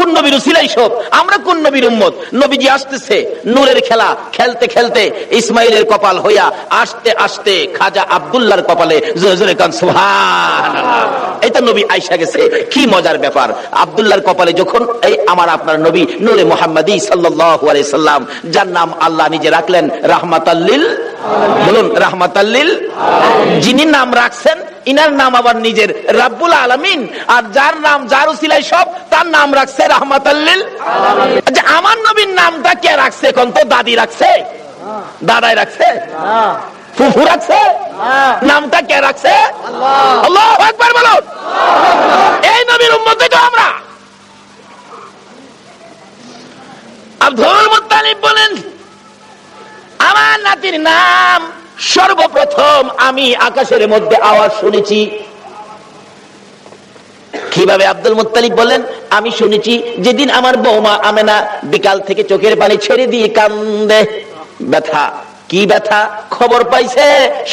কোন নবীর উসিলাই সব, আমরা কোন নবীর উম্মত। নবীজি আসতেছে নূরের খেলা খেলতে খেলতে ইসমাইলের কপাল হইয়া আস্তে আস্তে খাজা আব্দুল্লাহর কপালে জোরে জোরে কান সুবহানাল্লাহ। এই তো নবী আয়েশা গেছে, কি মজার ব্যাপার। আব্দুল্লাহর কপালে যখন এই আমার আপনার নবী নূরে মুহাম্মাদি সাল্লাল্লাহু আলাইহি সাল্লাম, যার নাম আল্লাহ নিজে রাখলেন রাহমাতাল্লিল, বলুন রাহমাতাল্লিল, যিনি নাম রাখছেন ইনার নাম আবার নিজের রাব্বুল আলামিন, আর যার নাম যার উসিলায় সব, তার নাম রাখছে রাহমাতাল্লিল আলামিন। আচ্ছা, আমার নবীর নামটা কে রাখছে কোন তো? দাদি রাখছে? দাদাই রাখছে? ফুফু রাখছে? নামটা কে রাখছে? আল্লাহু আকবার বলুন। এই নবীর উম্মত তো আমরা। আব্দুল মুত্তালিব বলেন, আমার নাতির নাম সর্বপ্রথম আমি আকাশের মধ্যে আওয়াজ শুনেছি। কিভাবে? আব্দুল মুত্তালিব বলেন, আমি শুনেছি যেদিন আমার বৌমা আমেনা বিকাল থেকে চোখের পানি ছেড়ে দিয়ে কান্দে। ব্যথা, কি ব্যথা? খবর পাইছে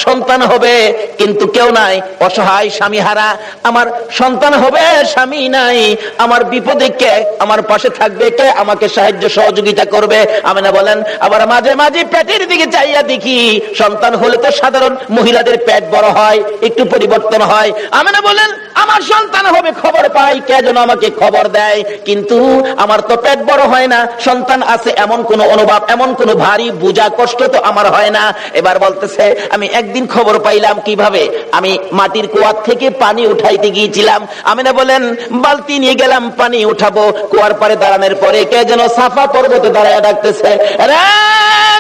সন্তান হবে, কিন্তু কেউ নাই, অসহায় স্বামী হারা, আমার সন্তান হবে, স্বামী নাই, আমার বিপদে কে আমার পাশে থাকবে, কে আমাকে সাহায্য সহযোগিতা করবে? আমেনা বলেন, আবার মাঝে মাঝে পেটের দিকে চাইয়া দেখি, সন্তান হলে তো সাধারণ মহিলাদের পেট বড় হয়, একটু পরিবর্তন হয়। আমেনা বলেন, আমার সন্তান হবে, খবর পাই, কে যেন আমাকে খবর দেয়, কিন্তু আমার তো পেট বড় হয় না, সন্তান আছে এমন কোন অনুভব, এমন কোন ভারী বোঝা কষ্ট তো আমার হয় না। এবার বলতেছে, আমি একদিন খবর পাইলাম। কিভাবে? আমি মাটির কুয়া থেকে পানি উঠাইতে গিয়েছিলাম। আমিনা বলেন, বালতি নিয়ে গেলাম পানি উঠাবো, কুয়ার পারে দাঁড়ানোর পরে কে যেন সাফা পর্বতে দাঁড়ায় ডাকতেছে, রে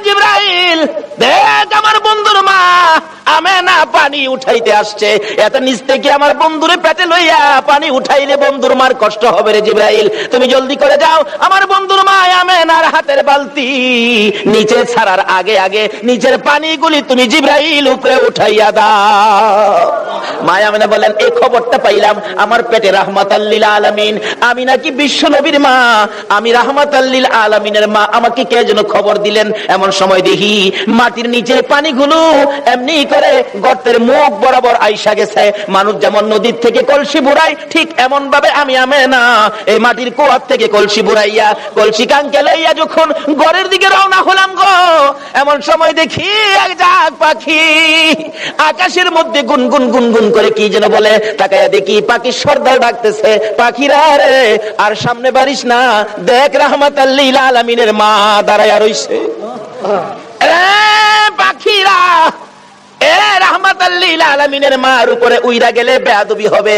জিবরাইল, দেখ আমার বন্ধুর মা আমেনা পানি উঠাইতে আসছে। এত নিচ থেকে আমার বন্ধুরে পেটে লইয়া পানি উঠাইলে বন্ধুর মার কষ্ট হবে রে জিবরাইল, তুমি জলদি করে যাও, আমার বন্ধুর মা আমেনার হাতের বালতি নিচে ছাড়ার আগে আগে নিচের পানিগুলি তুমি জিবরাইল উপরে উঠাইয়া দাও। মা আমেনা বলেন, এই খবরটা পাইলাম আমার পেটে রাহমাতাল্লিল আলামিন, আমি নাকি বিশ্ব নবীর মা, আমি রাহমাতাল্লিল আলামিনের মা, আমাকে কে যেন খবর দিলেন। এমন সময় দেখি মাটির নিচের পানিগুলো এমনি করে গর্তের মুখ বরাবর আইসা গেছে। মানুষ যেমন নদীর থেকে কলসি বুড়াই, ঠিক এমন ভাবে আমি আমেনা এই মাটির কুয়ার থেকে কলসি বুড়াইয়া, কলসি কাঙ্কে লইয়া যখন ঘরের দিকে রওনা হলাম গো, এমন সময় দেখি এক জাগ পাখি আকাশের মধ্যে গুনগুন গুনগুন করে কি যেন বলে। তাকায়া দেখি পাখি সর্দার ডাকতেছে, পাখিরা রে আর সামনে বাড়িস না, দেখ রাহমাতাল্লিল আলামিনের মা দাঁড়ায়া রইছে। পাখিরা রাহমাতাল্লিল আলামিনের মার উপরে উইরা গেলে বেয়াদবি হবে।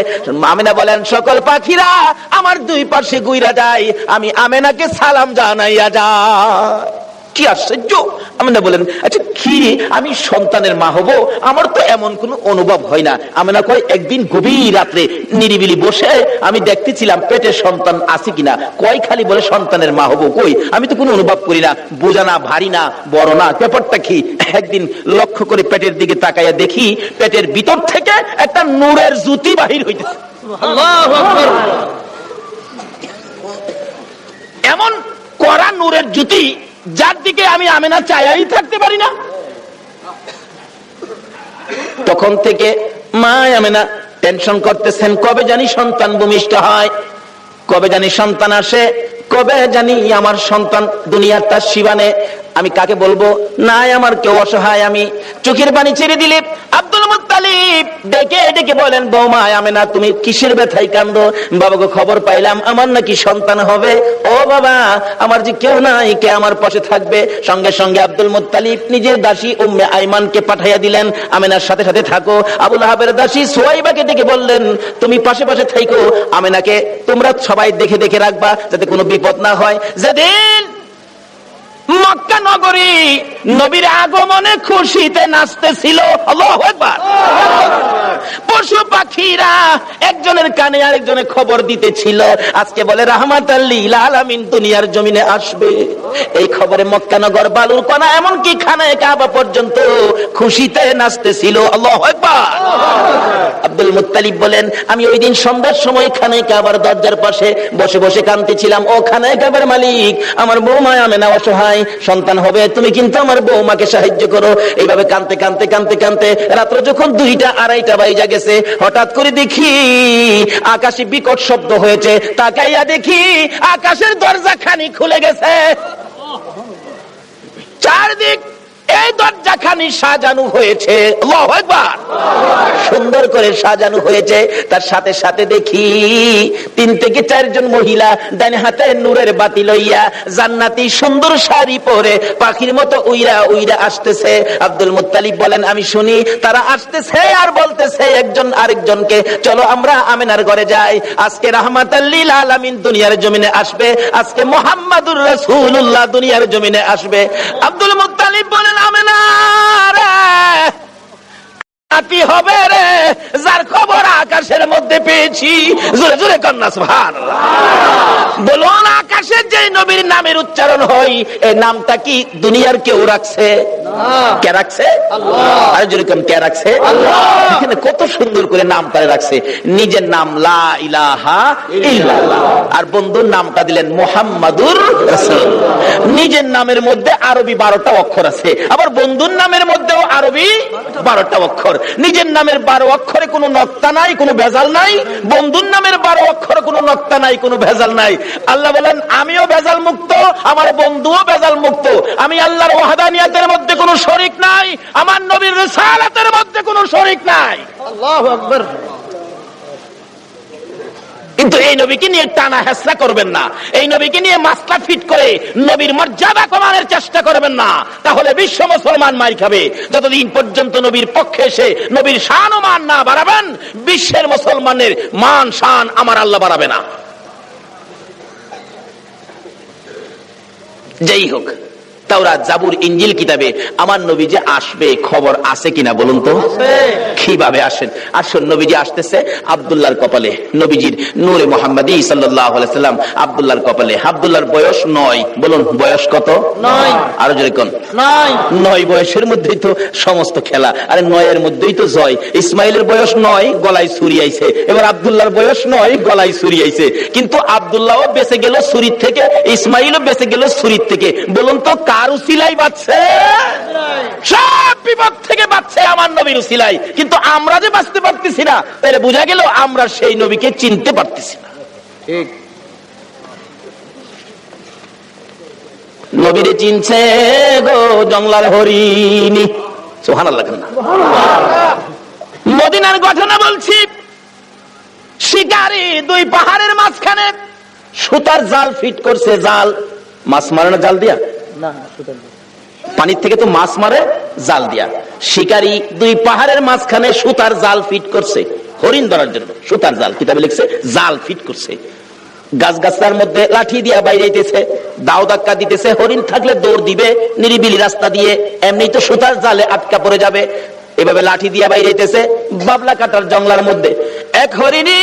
আমেনা বলেন, সকল পাখিরা আমার দুই পাশে গুইরা যায়, আমি আমেনাকে সালাম জানাইয়া যায়। কি আশ্চর্য! আমেনা বলেন, আচ্ছা কি আমি সন্তানের মা হব? আমার তো এমন কোন অনুভব হয় না। আমেনা কয়, একদিন গভীর রাত্রে নিরিবিলি বসে আমি দেখতেছিলাম পেটে সন্তান আছে কিনা। কয় খালি বলে সন্তানের মা হব, কই আমি তো কোনো অনুভব করি না, বোঝা না, ভারী না, বড় না, ব্যাপারটা কি? একদিন লক্ষ্য করে পেটের দিকে তাকাইয়া দেখি পেটের ভিতর থেকে একটা নূরের জ্যোতি বাহির হইতেছে। আল্লাহু আকবার! এমন কড়া নূরের জ্যোতি যার দিকে আমি আমেনা চাইয়াই থাকতে পারি না। তখন থেকে মা আমেনা টেনশন করতেছেন, কবে জানি সন্তান ভূমিষ্ঠ হয়, কবে জানি সন্তান আসে, কবে জানি আমার সন্তান দুনিয়ার তার শিবানে। আমি কাকে বলবো? নাই আমার কেউ, অসহায় আমি। চোখের পানি ছেড়ে দিলে আব্দুল মুত্তালিব ডেকে ডেকে বলেন, বৌমা আমেনা তুমি কিসের ব্যথায় কান্দো? বাবাকে খবর পাইলাম আমার নাকি সন্তান হবে। ও বাবা, আমার যে কেউ নাই, কে আমার পাশে থাকবে? সঙ্গে সঙ্গে আব্দুল মুত্তালিব নিজের দাসী উম্মে আইমানকে পাঠাইয়া দিলেন, আমেনার সাথে সাথে থাকো। আবু লাহাবের দাসী সুয়াইবাকে ডেকে বললেন, তুমি পাশে পাশে থাকো, আমেনাকে তোমরা সবাই দেখে দেখে রাখবা যাতে কোনো বিপদ না হয়। যেদিন মক্কা নগরী নবীর আগমনে খুশিতে নাচতেছিল, আল্লাহু আকবার, পশু পাখিরা একজনের কানে আরেকজনের খবর দিতেছিল, আজকে বলে রাহমাতাল্লিল আলামিন দুনিয়ার জমিনে আসবে। এই খবরে মক্কা নগর, বালুর কণা, এমনকি খানায়ে কাবা পর্যন্ত খুশিতে নাচতেছিল, আল্লাহু আকবার। আব্দুল মুত্তালিব বলেন, আমি ওই দিন সন্ধ্যার সময় খানায়ে কাবার দরজার পাশে বসে বসে কাঁদতেছিলাম। ও খানায়ে কাবার মালিক, আমার বৌমা আমেনা অসহায়, সন্তান হবে, তুমি কিন্তু আমার বৌমাকে সাহায্য করো। এইভাবে কানতে কানতে কানতে কানতে রাত্র যখন 2টা 2:30 বাজে গেছে, হঠাৎ করে দেখি আকাশে বিকট শব্দ হয়েছে। তাকাইয়া দেখি আকাশের দরজা খানি খুলে গেছে। চারদিক এই দরজাখানি সাজানো হয়েছে, আল্লাহু আকবার, সুন্দর করে সাজানো হয়েছে। তার সাথে সাথে দেখি 3 থেকে 4 জন মহিলা ডান হাতে নূরের বাতি লইয়া জান্নাতি সুন্দর শাড়ি পরে পাখির মতো উইরা উইরা আসতেছে। আব্দুল মুত্তালিব বলেন, আমি শুনি তারা আসতেছে আর বলতেছে একজন আরেকজনকে, চলো আমরা আমেনার ঘরে যাই, আজকে রাহমাতাল লিল আলামিন দুনিয়ার জমিনে আসবে, আজকে মুহাম্মাদুর রাসূলুল্লাহ দুনিয়ার জমিনে আসবে। আব্দুল মুত্তালিব বলেন, আমেনা রে নাতি হবে রে, যার খবর আকাশের মধ্যে পেয়েছি। জোরে জোরে কন্যা সুবহানাল্লাহ। বলুন, আকাশের যে নবীর নামের উচ্চারণ হয়, এই নামটা কি দুনিয়ার কেউ রাখছে? কে রাখছে? আল্লাহ। আর যেরকম কে রাখছে? আল্লাহ। এখানে কত সুন্দর করে নামটা রাখছে। নিজের নাম লা ইলাহা ইল্লাল্লাহ, আর বন্ধুর নামটা দিলেন মুহাম্মাদুর রাসূলুল্লাহ। নিজের নামের মধ্যে আরবি 12টা অক্ষর আছে, আবার বন্ধুর নামের মধ্যেও আরবি 12টা অক্ষর। নিজের নামের 12 অক্ষরে কোনো নক্তা নাই, কোনো ভেজাল নাই। বন্ধুর নামের 12 অক্ষরে কোনো নক্তা নাই, কোনো ভেজাল নাই। আল্লাহ বলেন, আমিও ভেজাল মুক্ত, আমার বন্ধুও ভেজাল মুক্ত। আমি আল্লাহর ওয়াহদানিয়াতের মধ্যে কোনো শরীক নাই, আমার নবীর রিসালাতের মধ্যে কোনো শরীক নাই। আল্লাহু আকবার। কিন্তু এই নবীকে নিয়ে টানা হেসরা করবেন না, এই নবীকে নিয়ে মাসলা ফিট করে নবীর মর্যাদা কমানোর চেষ্টা করবেন না, তাহলে বিশ্ব মুসলমান মার খাবে। যতদিন পর্যন্ত নবীর পক্ষে এসে নবীর শান ও মান না বাড়াবেন, বিশ্বের মুসলমানের মান শান আমার আল্লাহ বাড়াবে না। যাই হোক, তাওরাত, জাবুর, ইনজিল কিতাবে আমার নবী যে আসবে খবর আছে কিনা বলুন তো? কিভাবে আসেন? আসুন, নবীজি আসতেছে আব্দুল্লাহর কপালে, নবীজির নূরে মুহাম্মাদি সাল্লাল্লাহু আলাইহি সাল্লাম আব্দুল্লাহর কপালে। আব্দুল্লাহর বয়স 9। বলুন, বয়স কত? 9। আরো জোরে কোন? 9 বয়সের মধ্যেই তো সমস্ত খেলা। আরে 9 এর মধ্যেই তো জয়। ইসমাইলের বয়স 9, গলায় ছুরি আইছে। এবার আব্দুল্লাহর বয়স 9, গলায় ছুরি আইছে। কিন্তু আব্দুল্লাহও বেঁচে গেল ছুরির থেকে, ইসমাইলও বেঁচে গেল ছুরির থেকে। বলুন তো, কার উসিলাই বাঁচছে? সব বিপদ থেকে বাঁচছে আমার নবীর উসিলাই। কিন্তু আমরা যে বাঁচতে পারতেছি না, তাহলে বোঝা গেল আমরা সেই নবীকে চিনতে পারতেছি না। ঠিক, নবীরে চিনছে গো জংলার হরিণী। সুবহানাল্লাহ। মদিনার ঘটনা বলছি। শিকারী 2 পাহাড়ের মাঝখানে সুতার জাল ফিট করছে। জাল, মাছ মারানো জাল দিয়া না, পানির থেকে তো মাছ মারে জাল দিয়া। শিকারী 2 পাহাড়ের মাঝখানে সুতার জাল ফিট করছে হরিণ ধরার জন্য। সুতার জাল, কিতাবে লিখছে জাল ফিট করছে। গাছগাছার মধ্যে লাঠি দিয়া বাইরেছে, দাও ধাক্কা দিতেছে। হরিণ থাকলে দৌড় দিবে নিরিবিলি রাস্তা দিয়ে, এমনি তো সুতার জালে আটকা পড়ে যাবে। এভাবে লাঠি দিয়া বাইরেছে বাবলা কাটার জঙ্গলার মধ্যে। এক হরিণী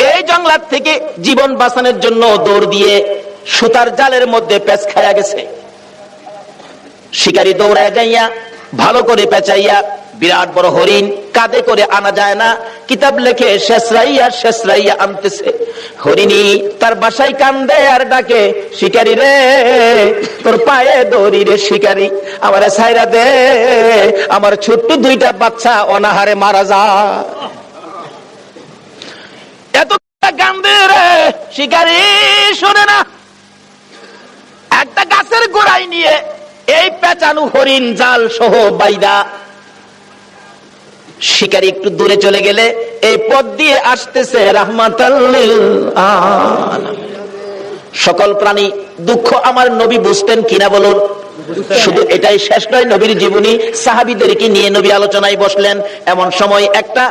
এই জঙ্গলার থেকে জীবন বাঁচানোর জন্য দৌড় দিয়ে সুতার জালের মধ্যে পেঁচ খায়া গেছে। শিকারী দৌড়ায় যাইয়া ভালো করে পেঁচাইয়া বিরাট বড় হরিণ কাঁধে করে আনা যায় না। কিতাব লেখে শেষরাইয়া আনতেছে। হরিণী তার বাসায় কান্দে আর ডাকে, শিকারী রে তোর পায়ে দড়ি রে, শিকারী আমার ছাইরা দে, আমার ছোট্ট 2টা বাচ্চা অনাহারে মারা যায়। এত কান্দে রে শিকারী, শোনে না। একটা গাছের গোড়ায় নিয়ে এই পেঁচানো হরিণ জাল সহ বাইদা শিকারী একটু দূরে চলে গেলে এই পথ দিয়ে আসতেছে রাহমাতাল লিল আলামিন। সকল প্রাণী দুঃখ আমার নবী বুঝতেন কিনা বলুন? শুধু এটাই শেষ নয়, নবীর জীবনী সাহাবীদেরকে নিয়ে নবী আলোচনায় বসলেন। এমন সময় একটা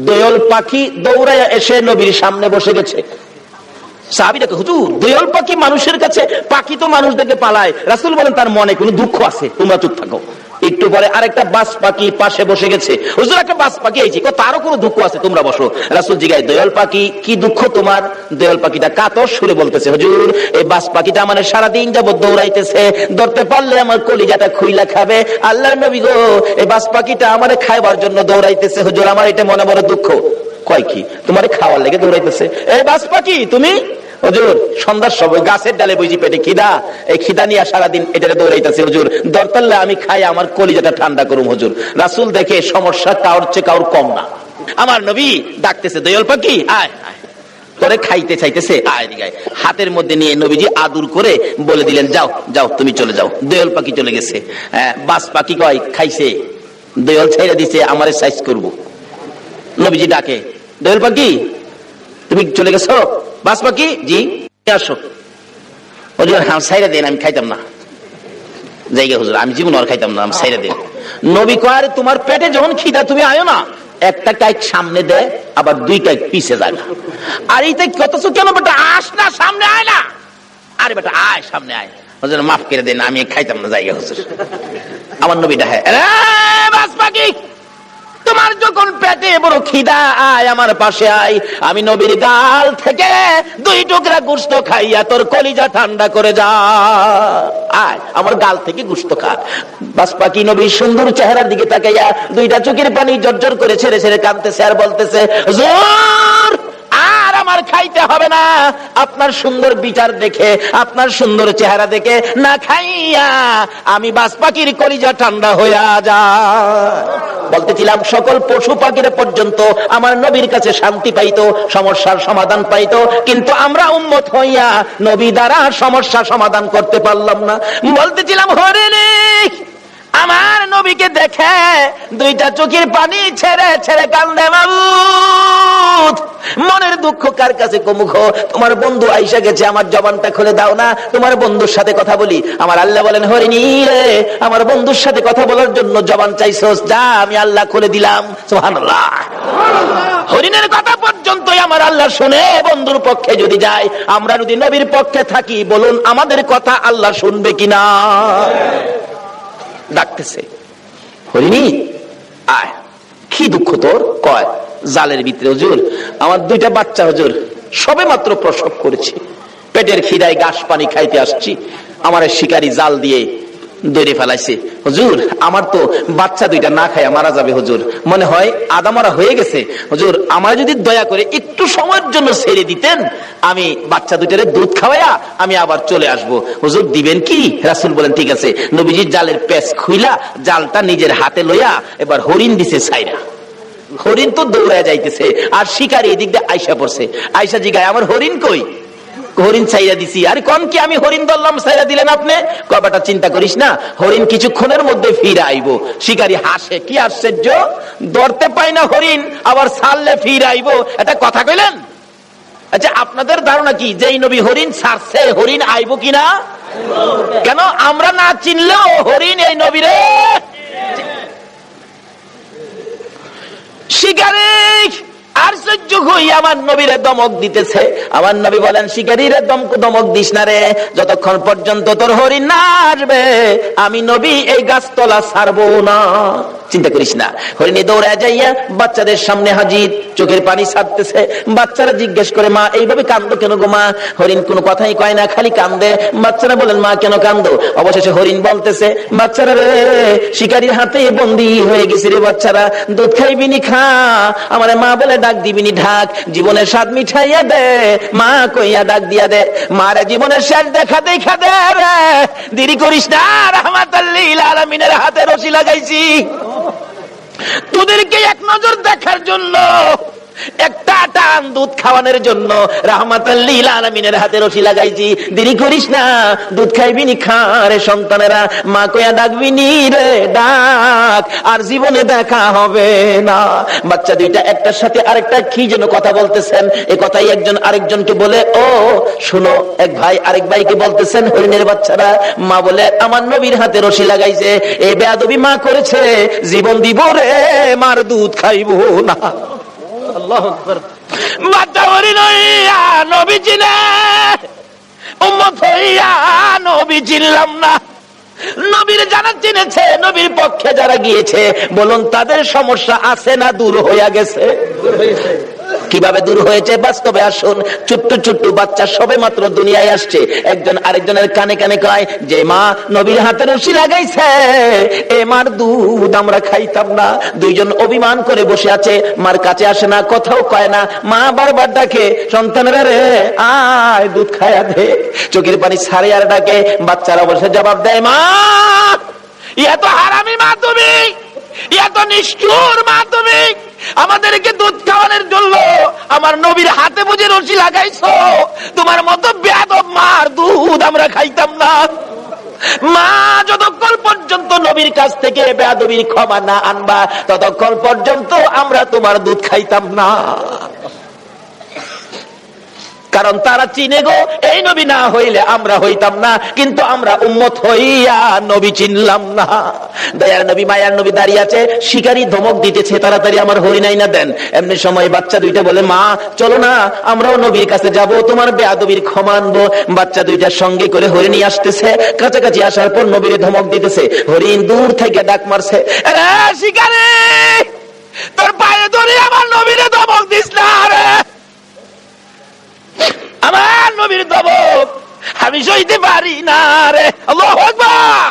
দোয়েল পাখি দৌড়ায় এসে নবীর সামনে বসে গেছে। সাহাবীরা কয়, হুজুর দোয়েল পাখি মানুষের কাছে, পাখি তো মানুষদেরকে পালায়। রাসূল বলেন, তার মনে কোনো দুঃখ আছে, তোমরা চুপ থাকো। একটু পরে আরেকটা বাস পাখি পাশে বসে গেছে। হুজুর একটা বাস পাখি আইছে, তারও কোনো দুঃখ আছে, তোমরা বসো। রাসূল জিজ্ঞাসা, দোয়েল পাখি কি দুঃখ তোমার? দোয়েল পাখিটা কাতর সুরে বলতেছে, হুজুর এই বাস পাখিটা আমার সারাদিন যাবত দৌড়াইতেছে, ধরতে পারলে আমার কলিজাটা খুইলা খাবে। আল্লাহর নবী গো, এই বাস পাখিটা আমারে খাইবার জন্য দৌড়াইতেছে, হুজুর আমার এটা মনে বড় দুঃখ। কয় কি? তোমারে খাওয়ার লেগে দৌড়াইতেছে? এই বাস পাখি তুমি হুজুর সন্ধ্যার সময় গাছের ডালে বুঝি পেটে খিদা, এই খিদা নিয়ে সারাদিন এটা দৌড়াইতেছে হুজুর, দরতাল্লে আমি খাই আমার কলিজাটা ঠান্ডা করুম হুজুর। রাসূল দেখে সমস্যা কাউর চেয়ে কাউর কম না। আমার নবী ডাকতেছে, দয়াল পাখি আয় আয় করে খাইতে চাইতেছে, আয় দিগায় হাতের মধ্যে নিয়ে নবীজি আদর করে বলে দিলেন, যাও যাও তুমি চলে যাও। দয়াল পাখি চলে গেছে। বাস পাখি কয় খাইছে, দয়াল ছেড়ে দিছে আমারে সাইজ করব। নবীজি ডাকে, দয়াল পাখি তুমি চলে গেছো? বাস পাখি জি আসো। হুজুর হ্যাঁ সাইরা দেন, আমি খাইতাম না। জায়গা হুজুর আমি জীবন আর খাইতাম না, আমি সাইরা দেন। নবী কয় তোমার পেটে যখন খিদা তুমি আয়ো না, একটা কাইক সামনে দেয় আবার দুই কাইক পিছে যায় না। আর এইটা কতছ কেন বেটা, আস না সামনে আয় না, আরে বেটা আয় সামনে আয়। হুজুর মাফ করে দেন আমি খাইতাম না জায়গা হুজুর। আমার নবী ডাহে, বাস পাখি তোমার যখন পেটে বড় খিদা আয় আমার পাশে আয়, আমি নবীর গাল থেকে 2 টুকরা গোশত খাইয়া তোর কলিজা ঠান্ডা করে যা, আয় আমার গাল থেকে গোশত খা। বাস পাখি নবীর সুন্দর চেহারার দিকে তাকাইয়া 2টা চোখের পানি জর্জর করে ছেড়ে ছেড়ে কাঁদতেছে আর বলতেছে, হুজুর আর আমার খাইতে হবে না, আপনার সুন্দর বিচার দেখে আপনার সুন্দর চেহারা দেখে না খাইয়া আমি বাস পাখির কলিজা ঠান্ডা হইয়া যা। বলতেছিলাম সকল পশু পাখিরা পর্যন্ত আমার নবীর কাছে শান্তি পাইতো, সমস্যার সমাধান পাইতো, কিন্তু আমরা উম্মত হইয়া নবী দ্বারা সমস্যা সমাধান করতে পারলাম না। বলতেছিলাম হরিণী আমার নবীকে দেখে 2টা চোখের পানি ছেড়ে ছেড়ে কান্দে, মাবুদ মনের দুঃখ কার কাছে কমুখ, তোমার বন্ধু আইসা গেছে, আমার জবানটা খুলে দাও না, তোমার বন্ধুর সাথে কথা বলি। আমার আল্লাহ বলেন, হরিণী রে আমার বন্ধুর সাথে কথা বলার জন্য জবান চাইছস, যা আমি আল্লাহ খুলে দিলাম। সুবহানাল্লাহ। হরিণের কথা পর্যন্ত আমার আল্লাহ শুনে বন্ধুর পক্ষে যদি যায়, আমরা যদি নবীর পক্ষে থাকি বলুন আমাদের কথা আল্লাহ শুনবে কিনা? ডাকতেছে, হরিণী আয়, কি দুঃখ তোর? কয় জালের ভিতরে হুজুর আমার 2টা বাচ্চা হুজুর সবে মাত্র প্রসব করেছি, পেটের খিদায় ঘাস পানি খাইতে আসছি, আমার শিকারী জাল দিয়ে ধরে ফেলাইছে হুজুর, আমার তো বাচ্চা 2টা না খায় মারা যাবে হুজুর, মনে হয় আদামারা হয়ে গেছে হুজুর, আমার যদি দয়া করে একটু সময়ের জন্য ছেড়ে দিতেন, আমি বাচ্চা 2টারে দুধ খাওয়াইয়া আমি আবার চলে আসব। হুজুর দিবেন কি? রাসূল বলেন ঠিক আছে। নবীজির জালের পেঁচ খুইলা জালটা নিজের হাতে লইয়া এবার হরিণ দিছে ছাইরা। হরিণ তো দৌড়ায় যাইতেছে আর শিকারী এদিক দিয়ে আইসা পড়ছে। আইসা জিগায় আমার হরিণ কই? হরিণ ছাইরা দিছি। আরে কোন কি আমি হরিণ ধরলাম ছাইরা দিলেন আপনি? কবাটা চিন্তা করিস না, হরিণ কিছুক্ষণের মধ্যে ফিরে আইব। শিকারী হাসে, কি আশ্চর্য, ধরতে পাই না হরিণ আবার ছাড়লে ফিরে আইব, এটা কথা কইলেন? আচ্ছা আপনাদের ধারণা কি যেই নবী হরিণ ছাড়ছে হরিণ আইব কিনা? কেন আমরা না চিনলেও হরিণ এই নবীরে শিকারী আশ্চর্য হই আমার নবীরে দমক দিতেছে। আমার নবী বলেন, শিকারীরে দমক দিস না রে, যতক্ষণ পর্যন্ত তোর হরিণ না আসবে আমি নবী এই গাছতলা ছাড়বো না। চিন্তা করিস না। হরিণী দৌড়ায় যাইয়া বাচ্চাদের সামনে হাজির, চোখের পানি ছাড়তেছে। বাচ্চারা জিজ্ঞেস করে, মা এইভাবে কান্দো কেন গো মা? হরিণ কোনো কথাই কয় না, খালি কান্দে। বাচ্চারা বলেন, মা কেন কান্দো? অবশেষে হরিণ বলতেছে, বাচ্চারা রে শিকারীর হাতে বন্দী হয়ে গেছি রে বাচ্চারা, দুধ খাইবিনি খা, আমার মা বলে ডাক দিবিনি ঢাক, জীবনের স্বাদ মিঠাইয়া দে, মা কইয়া ডাক দিয়া দে, মারে জীবনের শেষ দেখা দেখা দে রে, দেরি করিস না, রাহমাতাল লিল আলামিনের হাতে রশি লাগাইছি, তোদেরকে এক নজর দেখার জন্য, একটা টান দুধ খাওয়ানোর জন্য রাহমাতাল লিল আলামিনের হাতে রশি লাগাইছি, দেরি করিস না, দুধ খাইবিনি খা রে সন্তানেরা, মা কইয়া ডাকবিনি রে ডাক, আর জীবনে দেখা হবে না। বাচ্চা 2টা একটার সাথে আরেকটা কি যেন কথা বলতেছেন, এই কথাই একজন আরেকজনকে বলে, ও শুনো, এক ভাই আরেক ভাইকে বলতেছেন, হরিণের বাচ্চারা, মা বলে আমার নবীর হাতে রশি লাগাইছে, এই বেয়াদবি মা করেছে, জীবন দিব রে মার দুধ খাইবো না। আল্লাহু আকবার। বাচ্চা হরিণ হইয়া নবী চিনে, উম্মত হইয়া নবী চিনলাম না। নবীর যারা চিনেছে, নবীর পক্ষে যারা গিয়েছে, বলুন তাদের সমস্যা আছে না দূর হইয়া গেছে? কিভাবে দূর হয়েছে বাস্তবে আসুন। ছোট্ট ছোট্ট বাচ্চা সবে মাত্র দুনিয়ায় আসছে, একজন আরেকজনের কানে কানে কয় যে মা নবীর হাতে রশি লাগাইছে, এ মার দুধ আমরা খাইতাম না। দুইজন অভিমান করে বসে আছে, মার কাছে আসে না, কথাও কয় না। মা বারবার ডাকে সন্তানেরা রে আয় দুধ খায়া দে, চোখের পানি ছাড়ে আর ডাকে। বাচ্চারা অবশ্যই জবাব দেয় মা এত হারামি মা তুমি, এত নিষ্ঠুর মা তুমি, আমাদেরকে দুধ খাওয়ানোর জন্য আমার নবীর হাতে বুঝে রশি লাগাইছো, তোমার মতো বেয়াদব মার দুধ আমরা খাইতাম না। মা যতক্ষণ পর্যন্ত নবীর কাছ থেকে বেয়াদবির ক্ষমা না আনবা ততক্ষণ পর্যন্ত আমরা তোমার দুধ খাইতাম না। কারণ তারা চিনে গো এই নবী না হইলে আমরা হইতাম না, কিন্তু আমরা উম্মত হইয়া নবী চিনলাম না। দয়ার নবী মায়ার নবী দাঁড়িয়ে আছে, শিকারী ধমক দিতেছে তাড়াতাড়ি আমার হরিণ আইনা দেন। এমনি সময় বাচ্চা দুইটা বলে মা চলো না আমরাও নবীর কাছে যাব, তোমার বেয়াদবির ক্ষমা আনবো। বাচ্চা দুইটার সঙ্গে করে হরিণী আসতেছে, কাছাকাছি আসার পর নবীর ধমক দিতেছে। হরিণ দূর থেকে ডাক মারছে, আরে শিকারী তোর পায়ে ধরে আমার নবীরে ধমক দিস না রে, আমার নবীর ধমক আমি সইতে পারি না রে। আল্লাহু আকবার।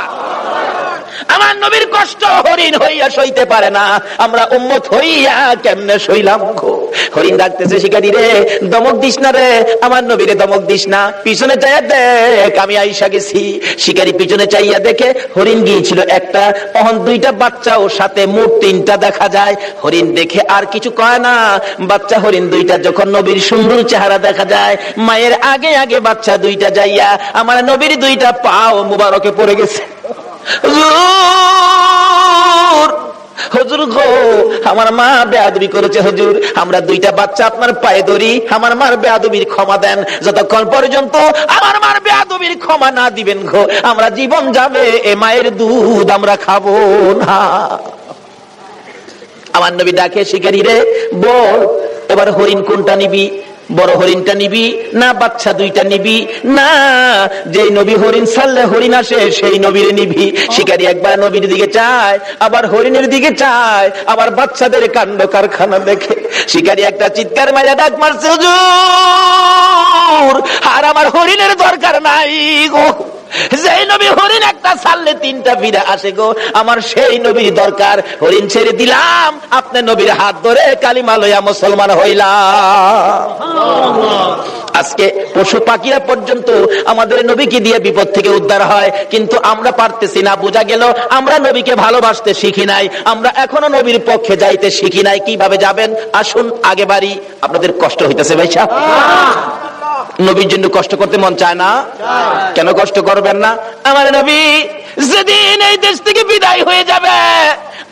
আমার নবীর কষ্ট হরিণ হইয়া সইতে পারে না, আমরা উম্মত হইয়া কেমনে সইলাম গো। হরিণ ডাকতেছে শিকারী রে ধমক দিস না রে, আমার নবীরে ধমক দিস না, পিছনে চাইয়া দেখ আমি আইসা গেছি। শিকারী পিছনে চাইয়া দেখে হরিণ গিয়েছিল একটা, তখন দুইটা বাচ্চা ওর সাথে মোট তিনটা দেখা যায়। হরিণ দেখে আর কিছু কয় না। বাচ্চা হরিণ দুইটা যখন নবীর সুন্দর চেহারা দেখা যায়, মায়ের আগে আগে বাচ্চা দুইটা যাইয়া আমার নবীর দুইটা পাও মুবারকে পড়ে গেছে। হুজুর গো আমার মা বেয়াদবি করেছে, হুজুর আমরা দুইটা বাচ্চা আপনার পায়ে ধরি, আমার মার বেয়াদবির ক্ষমা দেন। যতক্ষণ পর্যন্ত আমার মার বেয়াদবির ক্ষমা না দিবেন গো আমরা জীবন যাবে এ মায়ের দুধ আমরা খাবো না। আমার নবী ডাকে শিকারী রে বল এবার হরিণ কোনটা নিবি, বড় হরিণটা নিবি না বাচ্চা দুইটা নিবি, না যে নবী হরিণ ছাড়লে হরিণ আসে সেই নবীর নিবি। শিকারী একবার নবীর দিকে চায়, আবার হরিণের দিকে চায়, আবার বাচ্চাদের কাণ্ড কারখানা দেখে শিকারী একটা চিৎকার মারা ডাক মারছে, হুজুর আর আমার হরিণের দরকার নাই গো, যেই নবী হরিণ একটা ছাড়লে তিনটা ফিরে আসে গো, আমার সেই নবীর দরকার। হরিণ ছেড়ে দিলাম, আপনি নবীর হাত ধরে কালিমা লইয়া মুসলমান হইলাম। আজকে পশু পাখিরা পর্যন্ত আমাদের নবীকে দিয়ে বিপদ থেকে উদ্ধার হয়, কিন্তু আমরা পারতেছি না। বোঝা গেল আমরা নবীকে ভালোবাসতে শিখি নাই, আমরা এখনো নবীর পক্ষে যাইতে শিখি নাই। কিভাবে যাবেন আসুন আগে বাড়ি। আপনাদের কষ্ট হইতেছে ভাই সাহেব? নবীর জন্য কষ্ট করতে মন চায় না? কেন কষ্ট করবেন না? আমার নবী যেদিন এই দেশ থেকে বিদায় হয়ে যাবে,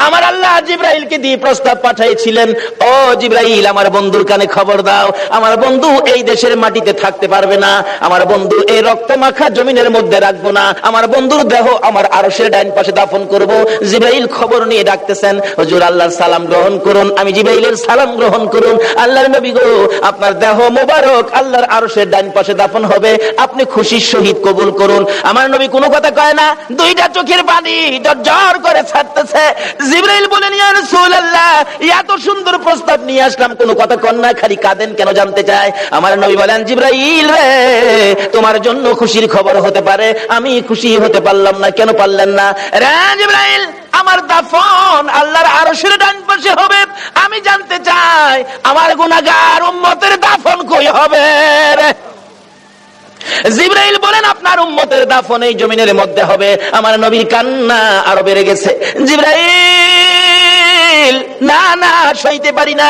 আমার আল্লাহ জিবরাইলকে দিয়ে প্রস্তাব পাঠাইছিলেন, ও জিবরাইল আমার বন্ধুর কানে খবর দাও, আমার বন্ধু এই দেশের মাটিতে থাকতে পারবে না, আমার বন্ধু এই রক্ত মাখা জমিনের মধ্যে রাখবো না, আমার বন্ধুর দেহ আমার আরশের ডাইন পাশে দাফন করব। জিবরাইল খবর নিয়ে ডাকতেছেন, হুজুর আল্লাহর সালাম গ্রহণ করুন। আমি জিবরাইলের সালাম গ্রহণ করুন। আল্লাহর নবী গো আপনার দেহ মোবারক আল্লাহর আরশের ডাইন পাশে দাফন হবে, আপনি খুশির সহিত কবুল করুন। আমার নবী কোনো কথা কয় না, দুইটা চোখের পানি ঝরঝর করে ছাড়তেছে। জিবরাইল বলেন ইয়া রাসূলুল্লাহ এত সুন্দর প্রস্তাব নিয়ে আসলাম কোনো কথা কন না, খালি কাঁদেন কেন জানতে চায়। আমার নবী বলেন জিবরাইল রে তোমার জন্য খুশির খবর হতে পারে, আমি খুশি হতে পারলাম না। কেন পারলেন না? রে জিবরাইল আমার দাফন আল্লাহর আরশের ডান পাশে হবে, আমি জানতে চাই আমার গুনাহগার উম্মতের দাফন কই হবে রে? জিবরাইল বলেন আপনার উম্মতের দাফন এই জমিনের মধ্যে হবে। আমার নবীর কান্না আরো বেড়ে গেছে। জিবরাইল না না সইতে পারি না,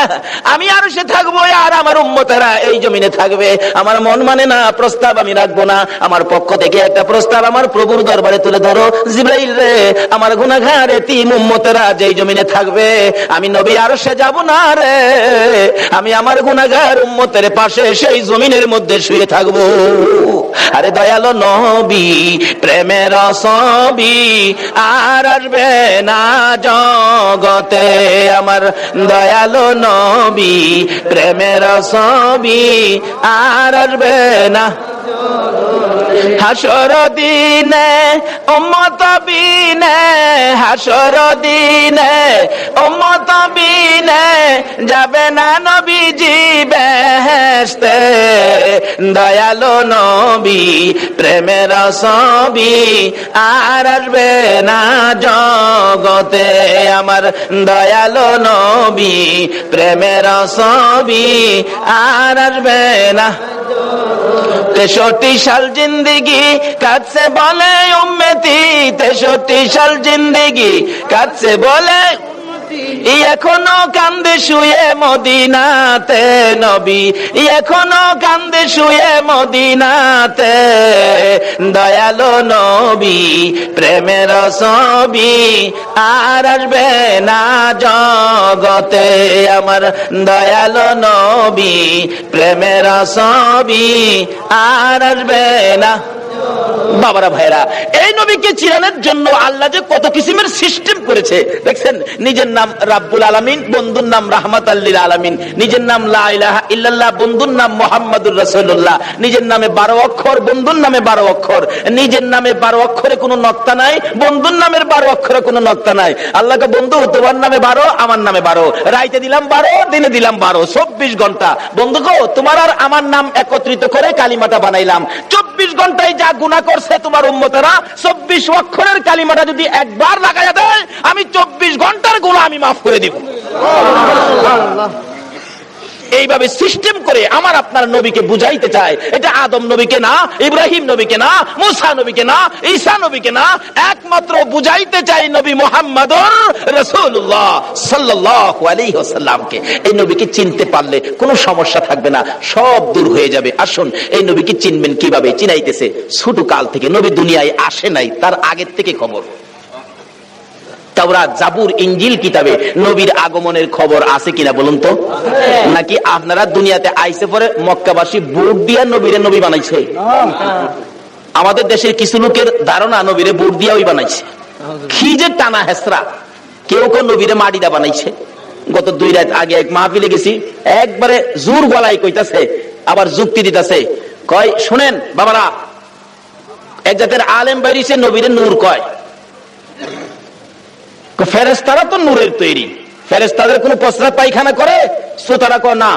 আমি আরো সে থাকবো আর আমার উম্মতেরা এই জমিনে থাকবে। আমার মন মানে না, প্রস্তাব আমি রাখবো না। আমার পক্ষ থেকে একটা প্রস্তাব আমার প্রভুর দরবারে তুলে ধরো। জিবরাইল রে আমার গুনাহগার এতিম উম্মতেরা যেই জমিনে থাকবে, আমি নবী আরো সে যাব না রে, আমি আমার গুনাহগার উম্মতের পাশে সেই জমিনের মধ্যে শুয়ে থাকবো। আরে দয়ালো নবী প্রেমের ছবি আর আসবে না জগতে, আমার দয়ালো নবী প্রেমের ছবি আর আসবে না হাসর দিনে উম্মত বিনে, হাসর দিনে উম্মত বিনে যাবে না নবীজি জিন্দিগি বেহেশতে, দয়ালো নবী প্রেমের ছবি আর আসবে না জগতে। আমার দয়ালো নবী প্রেমের ছবি আর আসবে না। 63 সাল জিন্দিগি কাছে বলে উম্মতি, 63 সাল জিন্দিগি কাছে বলে, এখনো কান্দে শুয়ে মদিনাতে নবী, এখনো কান্দে শুয়ে মদিনাতে, দয়ালো নবী প্রেমের ছবি আর আসবে না জগতে। আমার দয়ালো নবী প্রেমের ছবি আর আসবে না। বাবারা ভাইরা, এই নবীকে চিনানোর জন্য আল্লাহ যে কত কিসিমের সিস্টেম করেছে দেখছেন। নিজের নাম রাব্বুল আলামিন, বন্ধুর নাম রাহমাতাল লিল আলামিন। নিজের নাম লা ইলাহা ইল্লাল্লাহ, বন্ধুর নাম মুহাম্মাদুর রাসূলুল্লাহ। নিজের নামে 12 অক্ষর, বন্ধুর নামে 12 অক্ষর। নিজের নামে 12 অক্ষরে কোনো নক্তা নাই, বন্ধুর নামের 12 অক্ষরে কোনো নক্তা নাই। আল্লাহকে বন্ধু তোমার নামে 12, আমার নামে 12, রাইতে দিলাম 12, দিনে দিলাম 12, 24 ঘন্টা। বন্ধু গো, তোমার আর আমার নাম একত্রিত করে কালিমাটা বানাইলাম। 24 ঘন্টায় যা গুনাহ করছে তোমার উম্মতেরা, 24 অক্ষরের কালিমাটা যদি একবার লাগায়া দেয়, আমি 24 ঘন্টার গুনাহ আমি মাফ করে দিব। এইভাবে সিস্টেম করে আমার আপনার নবীকে বুঝাইতে চায়। এটা আদম নবীকে না, ইব্রাহিম নবীকে না, মুসা নবীকে না, ঈসা নবীকে না, একমাত্র বুঝাইতে চাই নবী মুহাম্মদুর রাসূলুল্লাহ সাল্লাল্লাহু আলাইহি ওয়াসাল্লামকে। এই নবীকে চিনতে পারলে কোনো সমস্যা থাকবে না, সব দূর হয়ে যাবে। আসুন, এই নবীকে চিনবেন কিভাবে? চিনাইতেছে ছোট কাল থেকে, নবী দুনিয়ায় আসে নাই, তার আগের থেকে খবর। তাওরাত, জাবুর, ইনজিল কিতাবে নবীর আগমনের খবর আছে কিনা বলুন তো? নাকি আপনারা দুনিয়াতে আইসে পরে মক্কাবাসী বুট দিয়া নবীরে নবী বানাইছে? আমাদের দেশের কিছু লোকের ধারণা নবীরে বুট দিয়া ওই বানাইছে। কি যে টানা হেসরা! কেউ কেউ নবীরে মাটিদা বানাইছে। গত 2 রাত আগে এক মাহফিলে গেছি, একবারে জোর গলায় কইতাছে, আবার যুক্তি দিতেছে। কয়, শুনেন বাবারা, এক জাতের আলেম বাইরিছে নবীরে নূর কয়। ফেরেশতারা তো নূরের তৈরি, ফেরেশতাদের কোনো প্রস্রাব পায়খানা করে? শ্রোতারা কয় না।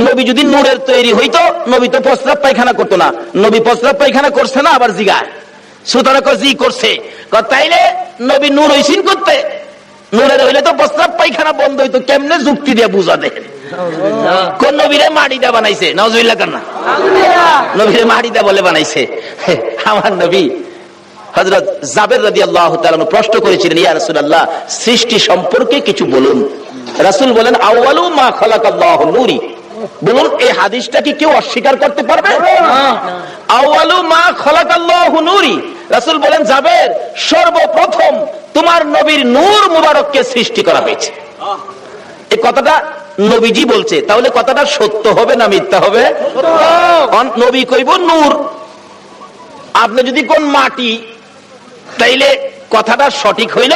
নবী যদি নূরের তৈরি হইতো, নবী তো প্রস্রাব পায়খানা করতো না। নবী প্রস্রাব পায়খানা করছে না? আবার জিগায়। শ্রোতারা কয় জি করছে। তাইলে নবী নূর হইছেন করতে? নূরের হইলে তো প্রস্রাব পায়খানা বন্ধ হইতো। কেমনে যুক্তি দিয়ে বুঝা দেখেন। কোন নবীরে মাটিদা বানাইছে? নাউজুবিল্লাহ কান্না। নবীরে মাটিদা বলে বানাইছে। আমার নবী হযরত জাবের রাদিয়াল্লাহু তাআলা প্রশ্ন করেছিলেন, ইয়া রাসূলুল্লাহ, সৃষ্টি সম্পর্কে কিছু বলুন। রাসূল বলেন, আউয়ালু মা খালাকাল্লাহু নূরি। বলুন, এই হাদিসটা কি কেউ অস্বীকার করতে পারবে? আউয়ালু মা খালাকাল্লাহু নূরি। রাসূল বলেন, জাবের, সর্বপ্রথম তোমার নবীর নূর মুবারককে সৃষ্টি করা হয়েছে। এই কথাটা নবীজি বলছে, তাহলে কথাটা সত্য হবে না মিথ্যা হবে? নবী কইব নূর, আপনি যদি কোন মাটি, তাইলে কথাটা সঠিক হইল?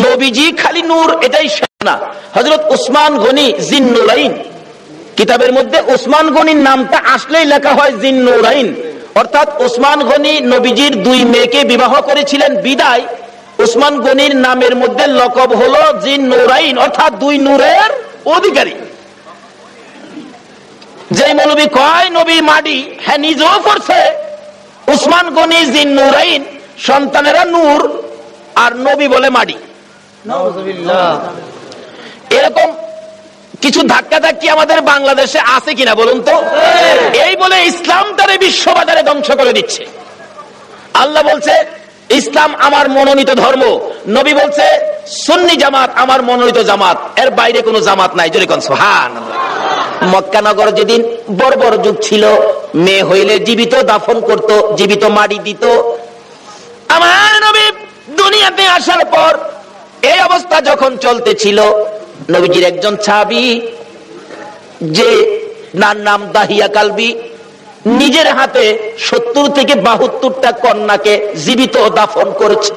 নবীজি খালি নূর, এটাই না। হযরত উসমান গনি জিন্নুরাইন কিতাবের মধ্যে উসমান গনির নামটা আসলেই লেখা হয় জিন্নুরাইন, অর্থাৎ উসমান গনি নবীজির 2 মেয়েকে বিবাহ করেছিলেন বিদায় উসমান গনির নামের মধ্যে লকব হলো জিন্নুরাইন, অর্থাৎ 2 নূরের অধিকারী। যে মৌলবী কয় নবী মাটি, হ্যাঁ নিজেও করছে। উসমান গনি জিন্নুরাইন, সন্তানেরা নূর, আর নবী বলে মাটি। এরকম কিছু ধাক্কা ধাক্কি আমাদের বাংলাদেশে আছে কিনা বলুন তো? এই বলে ইসলাম তারে বিশ্ববাজারে ধ্বংস করে দিচ্ছে। আল্লাহ বলছে ইসলাম আমার মনোনীত ধর্ম, নবী বলছে সুন্নি জামাত আমার মনোনীত জামাত, এর বাইরে কোনো জামাত নাই। জোরে কোন সুবহানাল্লাহ। মক্কা নগর যেদিন বর্বর যুগ ছিল, মেয়ে হইলে জীবিত দাফন করত, জীবিত মাটি দিত। আমার নবী দুনিয়াতে আসার পর এই অবস্থা যখন চলতেছিল, নবীজির একজন সাহাবী, যে নাম দাহিয়া কালবি, নিজের হাতে 70 থেকে 72টা কন্যাকে জীবিত দাফন করেছে।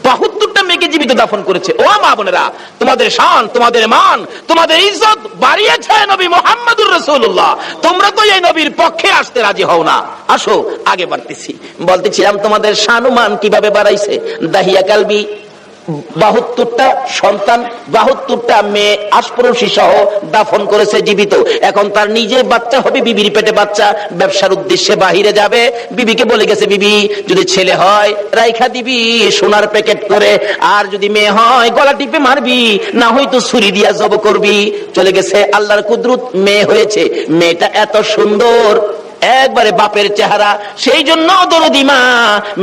72টা মেয়েকে জীবিত দাফন করেছে। ও মা বোনেরা, তোমাদের শান, তোমাদের মান, তোমাদের ইজ্জত বাড়িয়েছে নবী মুহাম্মদুর রাসূলুল্লাহ। তোমরা তো এই নবীর পক্ষে আসতে রাজি হও না। আসো আগে বাড়তেছি। বলতেছিলাম তোমাদের শান ও মান কিভাবে বাড়াইছে। দাহিয়া কালবি 72টা সন্তান, 72টা মেয়ে আশপরশী সহ দাফন করেছে জীবিত। এখন তার নিজে বাচ্চা হবে, বিবির পেটে বাচ্চা, ব্যবসার উদ্দেশ্যে বাহিরে যাবে। বিবিকে বলে গেছে, বিবি যদি ছেলে হয় রাইখা দিবি সোনার প্যাকেট করে, আর যদি মেয়ে হয় গলা টিপে মারবি, না হয়তো ছুরি দিয়া জব করবি। চলে গেছে, আল্লাহর কুদরত মেয়ে হয়েছে। মেয়েটা এত সুন্দর, একবারে বাপের চেহারা, সেই জন্য দরদি মা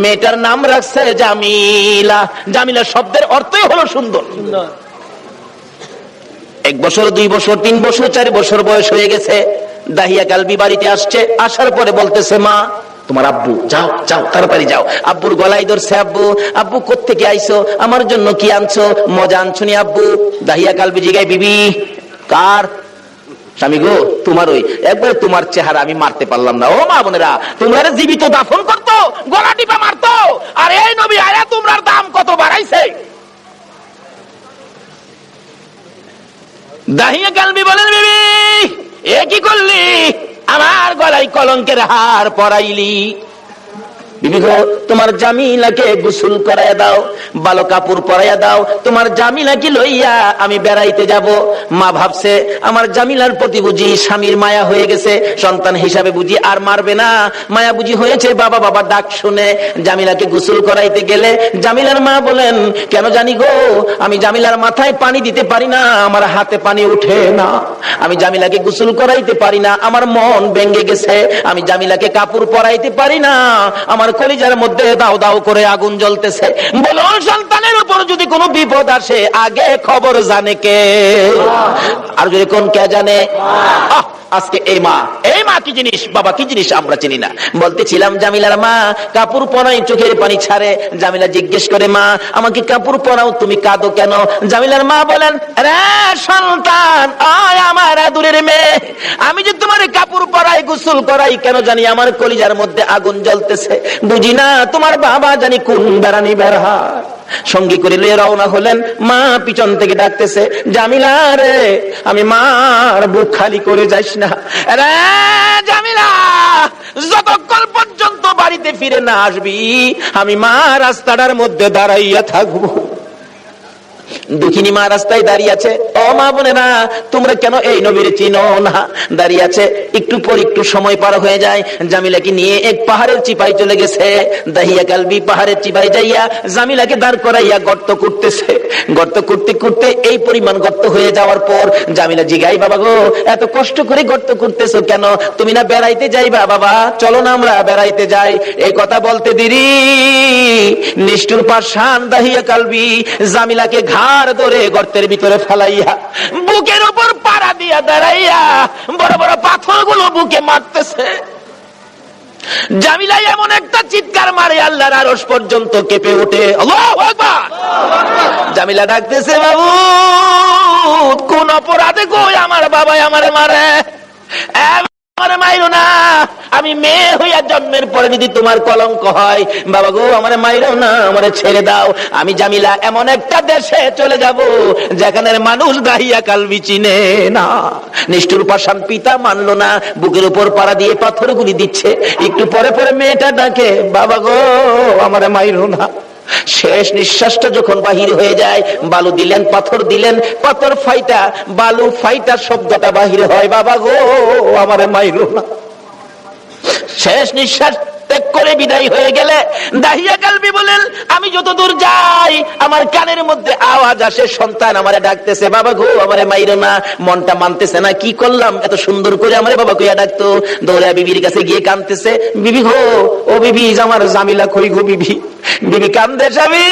মেয়েটার নাম রাখছে জামিলা। জামিলা শব্দের অর্থই হলো সুন্দর। 1 বছর 2 বছর 3 বছর 4 বছর বয়স হয়ে গেছে। দাহিয়া কালবি বাড়িতে আসছে, আসার পরে বলতেছে, মা তোমার আব্বু, যাও যাও তাড়াতাড়ি যাও। আব্বুর গলায় ধরছে, আব্বু আব্বু কোত্থেকে আইছো, আমার জন্য কি আনছো, মজা আনছো নি আব্বু? দাহিয়া কালবি জিগায়, বিবি কার? স্বামী গো তোমার। ওই একবারে তোমার চেহারা আমি মারতে পারলাম না। ও মা বোনেরা, তোমরা জীবিত দাফন করতো, গলা টিপা মারতো, আর এই নবী আয়া তোমার দাম কত বাড়াইছে। দাহিয়া কালবি বলেন, বিবি এ কি করলি, আমার গলায় কলঙ্কের হার পরাইলি। বিবি গো তোমার জামিলাকে গোসল করাইয়া দাও, ভালো কাপড় পরাইয়া দাও, তোমার জামিলাকে লইয়া আমি বেড়াইতে যাব। মা ভাবছে আমার জামিলার প্রতি বুঝি স্বামীর মায়া হয়ে গেছে, সন্তান হিসাবে বুঝি আর মারবে না, মায়া বুঝি হয়েছে। বাবা বাবা ডাক শুনে জামিলাকে গোসল করাইতে গেলে জামিলার মা বলেন, কেন জানি গো আমি জামিলার মাথায় পানি দিতে পারি না, আমার হাতে পানি উঠে না, আমি জামিলাকে গোসল করাইতে পারি না, আমার মন ভেঙে গেছে, আমি জামিলাকে কাপড় পরাইতে পারি না, আমার কলিজার মধ্যে দাও দাও করে আগুন জ্বলতেছে। বলুন, সন্তানের উপর যদি কোনো বিপদ আসে আগে খবর জানে কে? আর যদি কোন কে জানে? আজকে এই মা কি জিনিস, বাবা কি জিনিস আমরা চিনি না। বলতেছিলাম জামিলার মা কাপড় পরাই, চোখের পানি ছাড়ে। জামিলা জিজ্ঞেস করে, মা আমাকে কাপড় পরাও, তুমি কাঁদো কেন? জামিলার মা বলেন, রে সন্তান, আয় আমার আদুরের মেয়ে, আমি যে তোমার কাপড় পরাই গোসল করাই, কেন জানি আমার কলিজার মধ্যে আগুন জ্বলতেছে, বুঝি না তোমার বাবা জানি কোন বেড়ানি বের হয়। সঙ্গী করে লিয়ে রওনা হলেন। মা পিছন থেকে ডাকতেছে, জামিলা রে, আমি মার বুক খালি করে যাইস না রে জামিলা, যতক্ষণ পর্যন্ত বাড়িতে ফিরে না আসবি আমি মা রাস্তাটার মধ্যে দাঁড়াইয়া থাকবো। দুঃখিনী মা রাস্তায় দাঁড়িয়ে আছে। ও মা বোনেরা, তোমরা কেন এই নবীর চিনো না? দাঁড়িয়ে আছে। একটু পর একটু সময় পার হয়ে যায়, জামিলাকে নিয়ে এক পাহাড়ের চিপায় চলে গেছে। দাহিয়া কালবি পাহাড়ের চিপায় যাইয়া জামিলাকে দাঁড় করাইয়া গর্ত করতেছে। গর্ত করতে করতে এই পরিমাণ গর্ত হয়ে যাওয়ার পর জামিলা জিগাই, বাবা গো এত কষ্ট করে গর্ত করতেছো কেন? তুমি না বেড়াইতে যাইবা? বাবা চলো না আমরা বেড়াইতে যাই। এই কথা বলতে দেরি নিষ্ঠুর পাষাণ দাহিয়া কালবি জামিলাকে ঘাড় ধরে গর্তের ভিতরে ফেলাইয়া বুকের উপর পাড়া দিয়া দাঁড়াইয়া বড় বড় পাথরগুলো বুকে মারতেছে। জামিলা এমন একটা চিৎকার মারে আল্লাহর আরশ পর্যন্ত কেঁপে ওঠে। আল্লাহু আকবার। জামিলা ডাকতেছে, বাবু কোন অপরাধে গো আমার বাবা আমারে মারে? আমারে মাইরো না, আমি মেয়ে হইয়া জন্মের পরে যদি তোমার কলঙ্ক হয়, বাবা গো আমারে মাইরো না, আমারে ছেড়ে দাও। আমি জামিলা এমন একটা দেশে চলে যাব যেখানের মানুষ দাহিয়া কালবি চিনে না। নিষ্ঠুর পাষাণ পিতা মানলো না, বুকের উপর পাড়া দিয়ে পাথরগুলি দিচ্ছে। একটু পরে পরে মেয়েটা ডাকে, বাবা গো আমারে মাইরো না। শেষ নিঃশ্বাসটা যখন বাহির হয়ে যায়, বালু দিলেন, পাথর দিলেন, পাথর ফাইটা বালু ফাইটা শব্দটা বাহির হয়, বাবা গো আমারে মাইরো না। শেষ নিঃশ্বাস ত্যাগ করে বিদায় হয়ে গেলে দাহিয়া কালবি বলেন, আমি যত দূর যাই আমার কানের মধ্যে আওয়াজ আসে, সন্তান আমারে ডাকতেছে, বাবা গো আমারে মাইরো না। মনটা মানতেছে না, কি করলাম, এত সুন্দর করে আমারে বাবা কইয়া ডাকতো। দৌড়া বিবির কাছে গিয়ে কাঁদতেছে, বিবি গো, ও বিবি আমার জামিলা কই গো বিবি? বিবি কান্দে, স্বামী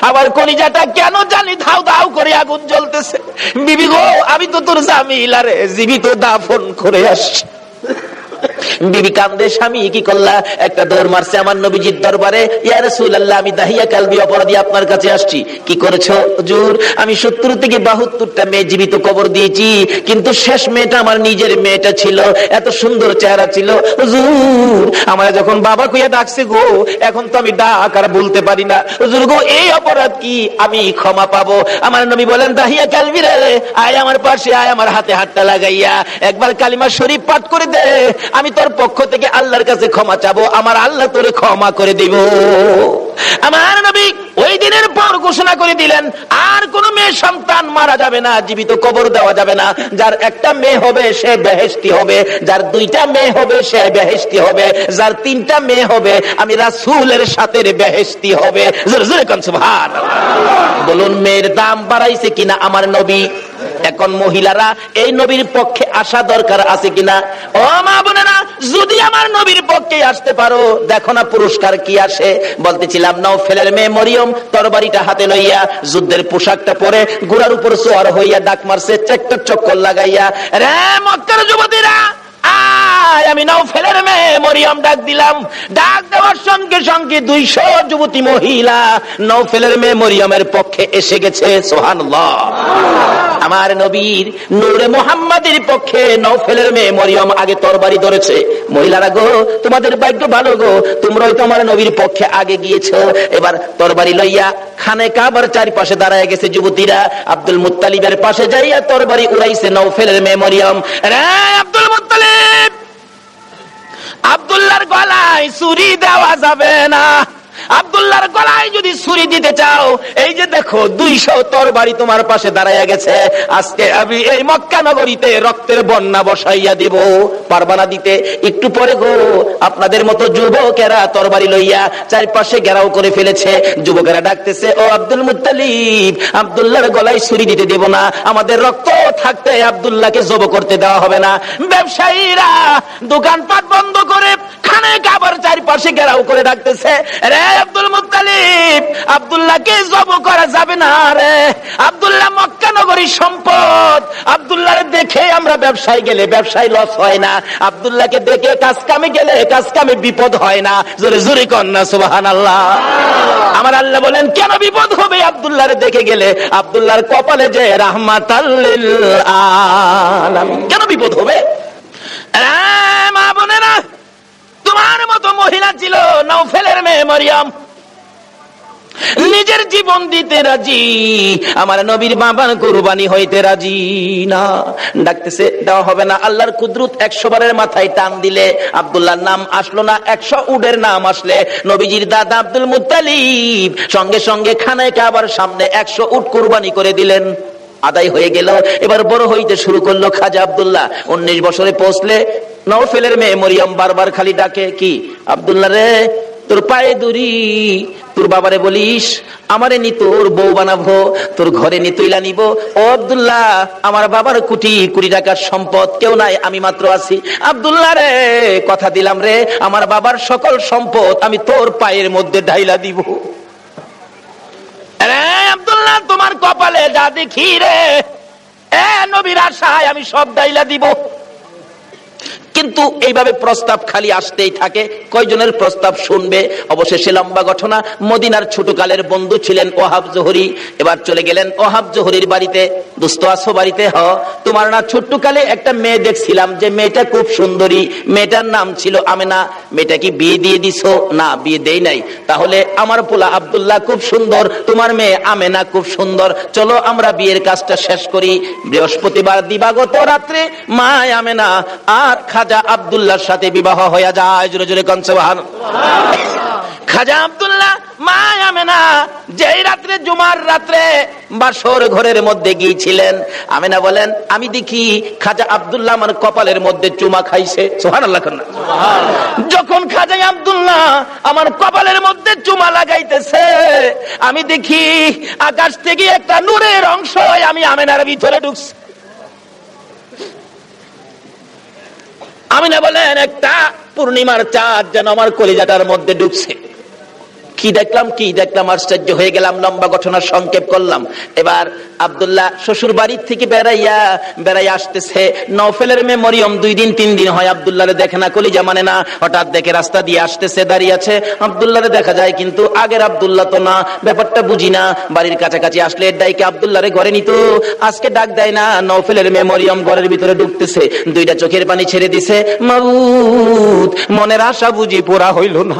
আমার কলিজাটা কেন জানি ধাউ ধাউ করে আগুন জ্বলতেছে। বিবি গো আমি তো তোর জামিলারে জীবিত দাফন করে আসছি। বিবি কান্দে, স্বামী কি করলা? একটা দৌড় মারছে আমার নবীজির দরবারে, ইয়া রাসূলুল্লাহ আমি দাহিয়া কালবি অপরাধী আপনার কাছে আসছি। কি করেছো হুজুর? আমি 70 থেকে 72টা মেয়ে জীবিত কবর দিয়েছি, কিন্তু শেষ মেয়েটা আমার নিজের মেয়েটা ছিল, এত সুন্দর চেহারা ছিল। হুজুর আমার যখন বাবা কইয়া ডাকছে গো, এখন তো আমি ডাক আর বলতে পারি না। হুজুর গো এই অপরাধ কি আমি ক্ষমা পাবো? আমার নবী বলেন, দাহিয়া কালবি রে আয় আমার পাশে আয়, আমার হাতে হাতটা লাগাইয়া একবার কালিমা শরীফ পাঠ করে দে, আমি তোর পক্ষ থেকে আল্লাহর কাছে ক্ষমা চাবো, আমার আল্লাহ তোরে ক্ষমা করে দিব। আমার নবী ওই দিনের পর ঘোষণা করে দিলেন, আর কোন মেয়ে সন্তান মারা যাবে না, জীবিত কবর দেওয়া যাবে না। যার একটা মেয়ে হবে সে বেহেশতি হবে, যার দুইটা মেয়ে হবে সে বেহেশতি হবে, যার তিনটা মেয়ে হবে আমি রাসূলের সাথে বেহেশতি হবে। জোরে জোরে কোন সুবহানাল্লাহ। বলুন মেয়ের দাম বাড়াইছে কিনা আমার নবী? এখন মহিলারা এই নবীর পক্ষে আসা দরকার আছে কিনা? ও মা বোনেরা, যদি আমার নবীর পক্ষে আসতে পারো, দেখো না পুরস্কার কি আসে। বলতেছিলাম নওফেলের মেয়ে মরিয়ম তরবারিটা হাতে লইয়া, যুদ্ধের পোশাকটা পরে, ঘোড়ার উপর সোয়ার হইয়া ডাক মারছে ট্রাক্টর চক্কর লাগাইয়া, রে মক্কার যুবতীরা আমি নওফেলের মেয়ে মরিয়ম ডাক দিলাম। ডাক দেওয়ার সঙ্গে সঙ্গে 200 যুবতী মহিলা নওফেলের মেয়ে মরিয়মের পক্ষে এসে গেছে। সুবহানাল্লাহ। আমার নবীর নূরে মুহাম্মাদের পক্ষে নওফেলের মেয়ে মরিয়ম আগে তরবারি ধরেছে। মহিলারা গো, তোমাদের ভাগ্য ভালো গো, তোমরাই তো আমার নবীর পক্ষে আগে গিয়েছো। এবার তরবারি লইয়া খানে কাবার চারপাশে দাঁড়ায় গেছে যুবতীরা। আব্দুল মুত্তালিবের পাশে যাইয়া তরবারি উড়াইছে নওফেলের মেয়ে মরিয়ম। রে আব্দুল মুত্তালিব, আব্দুল্লাহর গলায় ছুরি দেওয়া যাবে না। আব্দুল্লাহর গলায় যদি ছুরি দিতে চাও, এই যে দেখো 200 তরবারি তোমার পাশে দাঁড়াইয়া গেছে, আজকে আমি এই মক্কা নগরীতে রক্তের বন্যা বসাইয়া দিব। পারবা না দিতে? একটু পরে গো আপনাদের মতো যুবকেরা তরবারি লইয়া চারপাশে ঘেরাও করে ফেলেছে। যুবকেরা ডাকতেছে, ও আব্দুল মুত্তালিব, আব্দুল্লাহর গলায় ছুরি দিতে দেব না, আমাদের রক্ত থাকতে আব্দুল্লাহকে জব করতে দেওয়া হবে না। ব্যবসায়ীরা দোকানপাট বন্ধ করে খানে কাবার চারপাশে ঘেরাও করে ডাকতেছে, রে আব্দুল মুত্তালিব, আব্দুল্লাহকে জব করা যাবে না রে, আব্দুল্লাহ মক্কা নগরীর সম্পদ, আব্দুল্লাহর দেখে আমরা ব্যবসায় গেলে ব্যবসায় লস হয় না, আব্দুল্লাহকে দেখে কাজ কামে গেলে কাজ কামে বিপদ হয় না। জোরে জোরে কন্যা সুবহানাল্লাহ। আমার আল্লাহ বলেন, কেন বিপদ হবে আব্দুল্লাহর দেখে গেলে? আব্দুল্লাহর কপালে যে রাহমাতাল লিল আলামিন, কেন বিপদ হবে? মা বোনেরা, তোমার মতো মহিলা ছিল নওফেলের মেয়ে মরিয়ম, নিজের জীবন দিতে রাজি, আমার নবীর বাবার কুরবানি হইতে রাজি না। ডাকতেছে, দেওয়া হবে না। আল্লাহর কুদরত 100 বারের মাথায় টান দিলে আব্দুল্লাহর নাম আসলো না, 100 উটের নাম আসলে নবীজির দাদা আব্দুল মুত্তালিব সঙ্গে সঙ্গে খানায় কাবার সামনে 100 উট কুরবানি করে দিলেন। আদায় হয়ে গেল। এবার বড় হইতে শুরু করলো খাজা আব্দুল্লাহ। 19 বছরে পৌঁছলে নওফেলের মেয়ে মরিয়ম বারবার খালি ডাকে, কি আব্দুল্লাহ রে, তোর পায়ে দড়ি, তোর বাবারে বলিস আমারে নি তোর বউ বানাবো, তোর ঘরে নি তুইলা নিব। ও আব্দুল্লাহ, আমার বাবার কোটি কোটি টাকার সম্পদ, কেউ নাই, আমি মাত্র আছি। আব্দুল্লাহ রে, কথা দিলাম রে, আমার বাবার সকল সম্পদ আমি তোর পায়ের মধ্যে ঢাইলা দিব। আব্দুল্লাহ, তোমার কপালে যা দেখি রে, নবীর আশায় আমি সব ডাইলা দিব। কিন্তু এইভাবে প্রস্তাব খালি আসতেই থাকে। কয়জনের প্রস্তাব শুনবে? অবশেষে লম্বা ঘটনা। মদিনার ছোটকালের বন্ধু ছিলেন ওহাব জোহরি। এবার চলে গেলেন ওহাব জোহরির বাড়িতে। দোস্ত আছো বাড়িতে? তোমার না ছোট্টকালে একটা মেয়ে দেখছিলাম, যে মেয়েটা খুব সুন্দরী, মেয়েটার নাম ছিল আমেনা, মেয়েটা কি বিয়ে দিয়ে দিছো? না, বিয়ে দেই নাই। তাহলে আমার পোলা আব্দুল্লাহ খুব সুন্দর, তোমার মেয়ে আমেনা খুব সুন্দর, চলো আমরা বিয়ের কাজটা শেষ করি। বৃহস্পতিবার দিবাগত রাত্রে মা আমেনা আর খাজা আব্দুল্লাহর সাথে বিবাহ হয়ে যায়। জোরে জোরে কোন সুবহানাল্লাহ। খাজা আব্দুল্লাহ মা আমেনা যেই রাত্রে, জুমার রাত্রে বাসর ঘরের মধ্যে গিয়েছিলেন, আমেনা বলেন, আমি দেখি খাজা আব্দুল্লাহ আমার কপালের মধ্যে চুমা খাইছে। সুবহানাল্লাহ। যখন খাজা আব্দুল্লাহ আমার কপালের মধ্যে চুমা লাগাইতেছে, আমি দেখি আকাশ থেকে একটা নূরের অংশ আমি আমেনার ভিতরে ঢুকছে। আমিনা বলেন, একটা পূর্ণিমার চাঁদ যেন আমার কলিজাটার মধ্যে ঢুকছে। কি দেখলাম আশ্চর্য হয়ে গেলাম। লম্বা ঘটনা সংক্ষেপ করলাম। এবার আব্দুল্লাহ শ্বশুর বাড়ির থেকে বেড়াইয়া আসতেছে। নওফেলের মেয়ে মরিয়ম 2 দিন 3 দিন হয় আব্দুল্লাহরে দেখে না, কলিজা মানে না। হঠাৎ দেখে রাস্তা দিয়ে আসতেছে, দাঁড়িয়ে আছে, আব্দুল্লাহরে দেখা যায়, কিন্তু আগের আব্দুল্লাহ তো না, ব্যাপারটা বুঝি না। বাড়ির কাছাকাছি আসলে ডাইকে আব্দুল্লাহরে ঘরে নিত, আজকে ডাক দেয় না। নওফেলের মেয়ে মরিয়ম ঘরের ভিতরে ঢুকতেছে, 2টা চোখের পানি ছেড়ে দিছে। মাবুদ, মনের আশা বুঝি পুরা হইল না।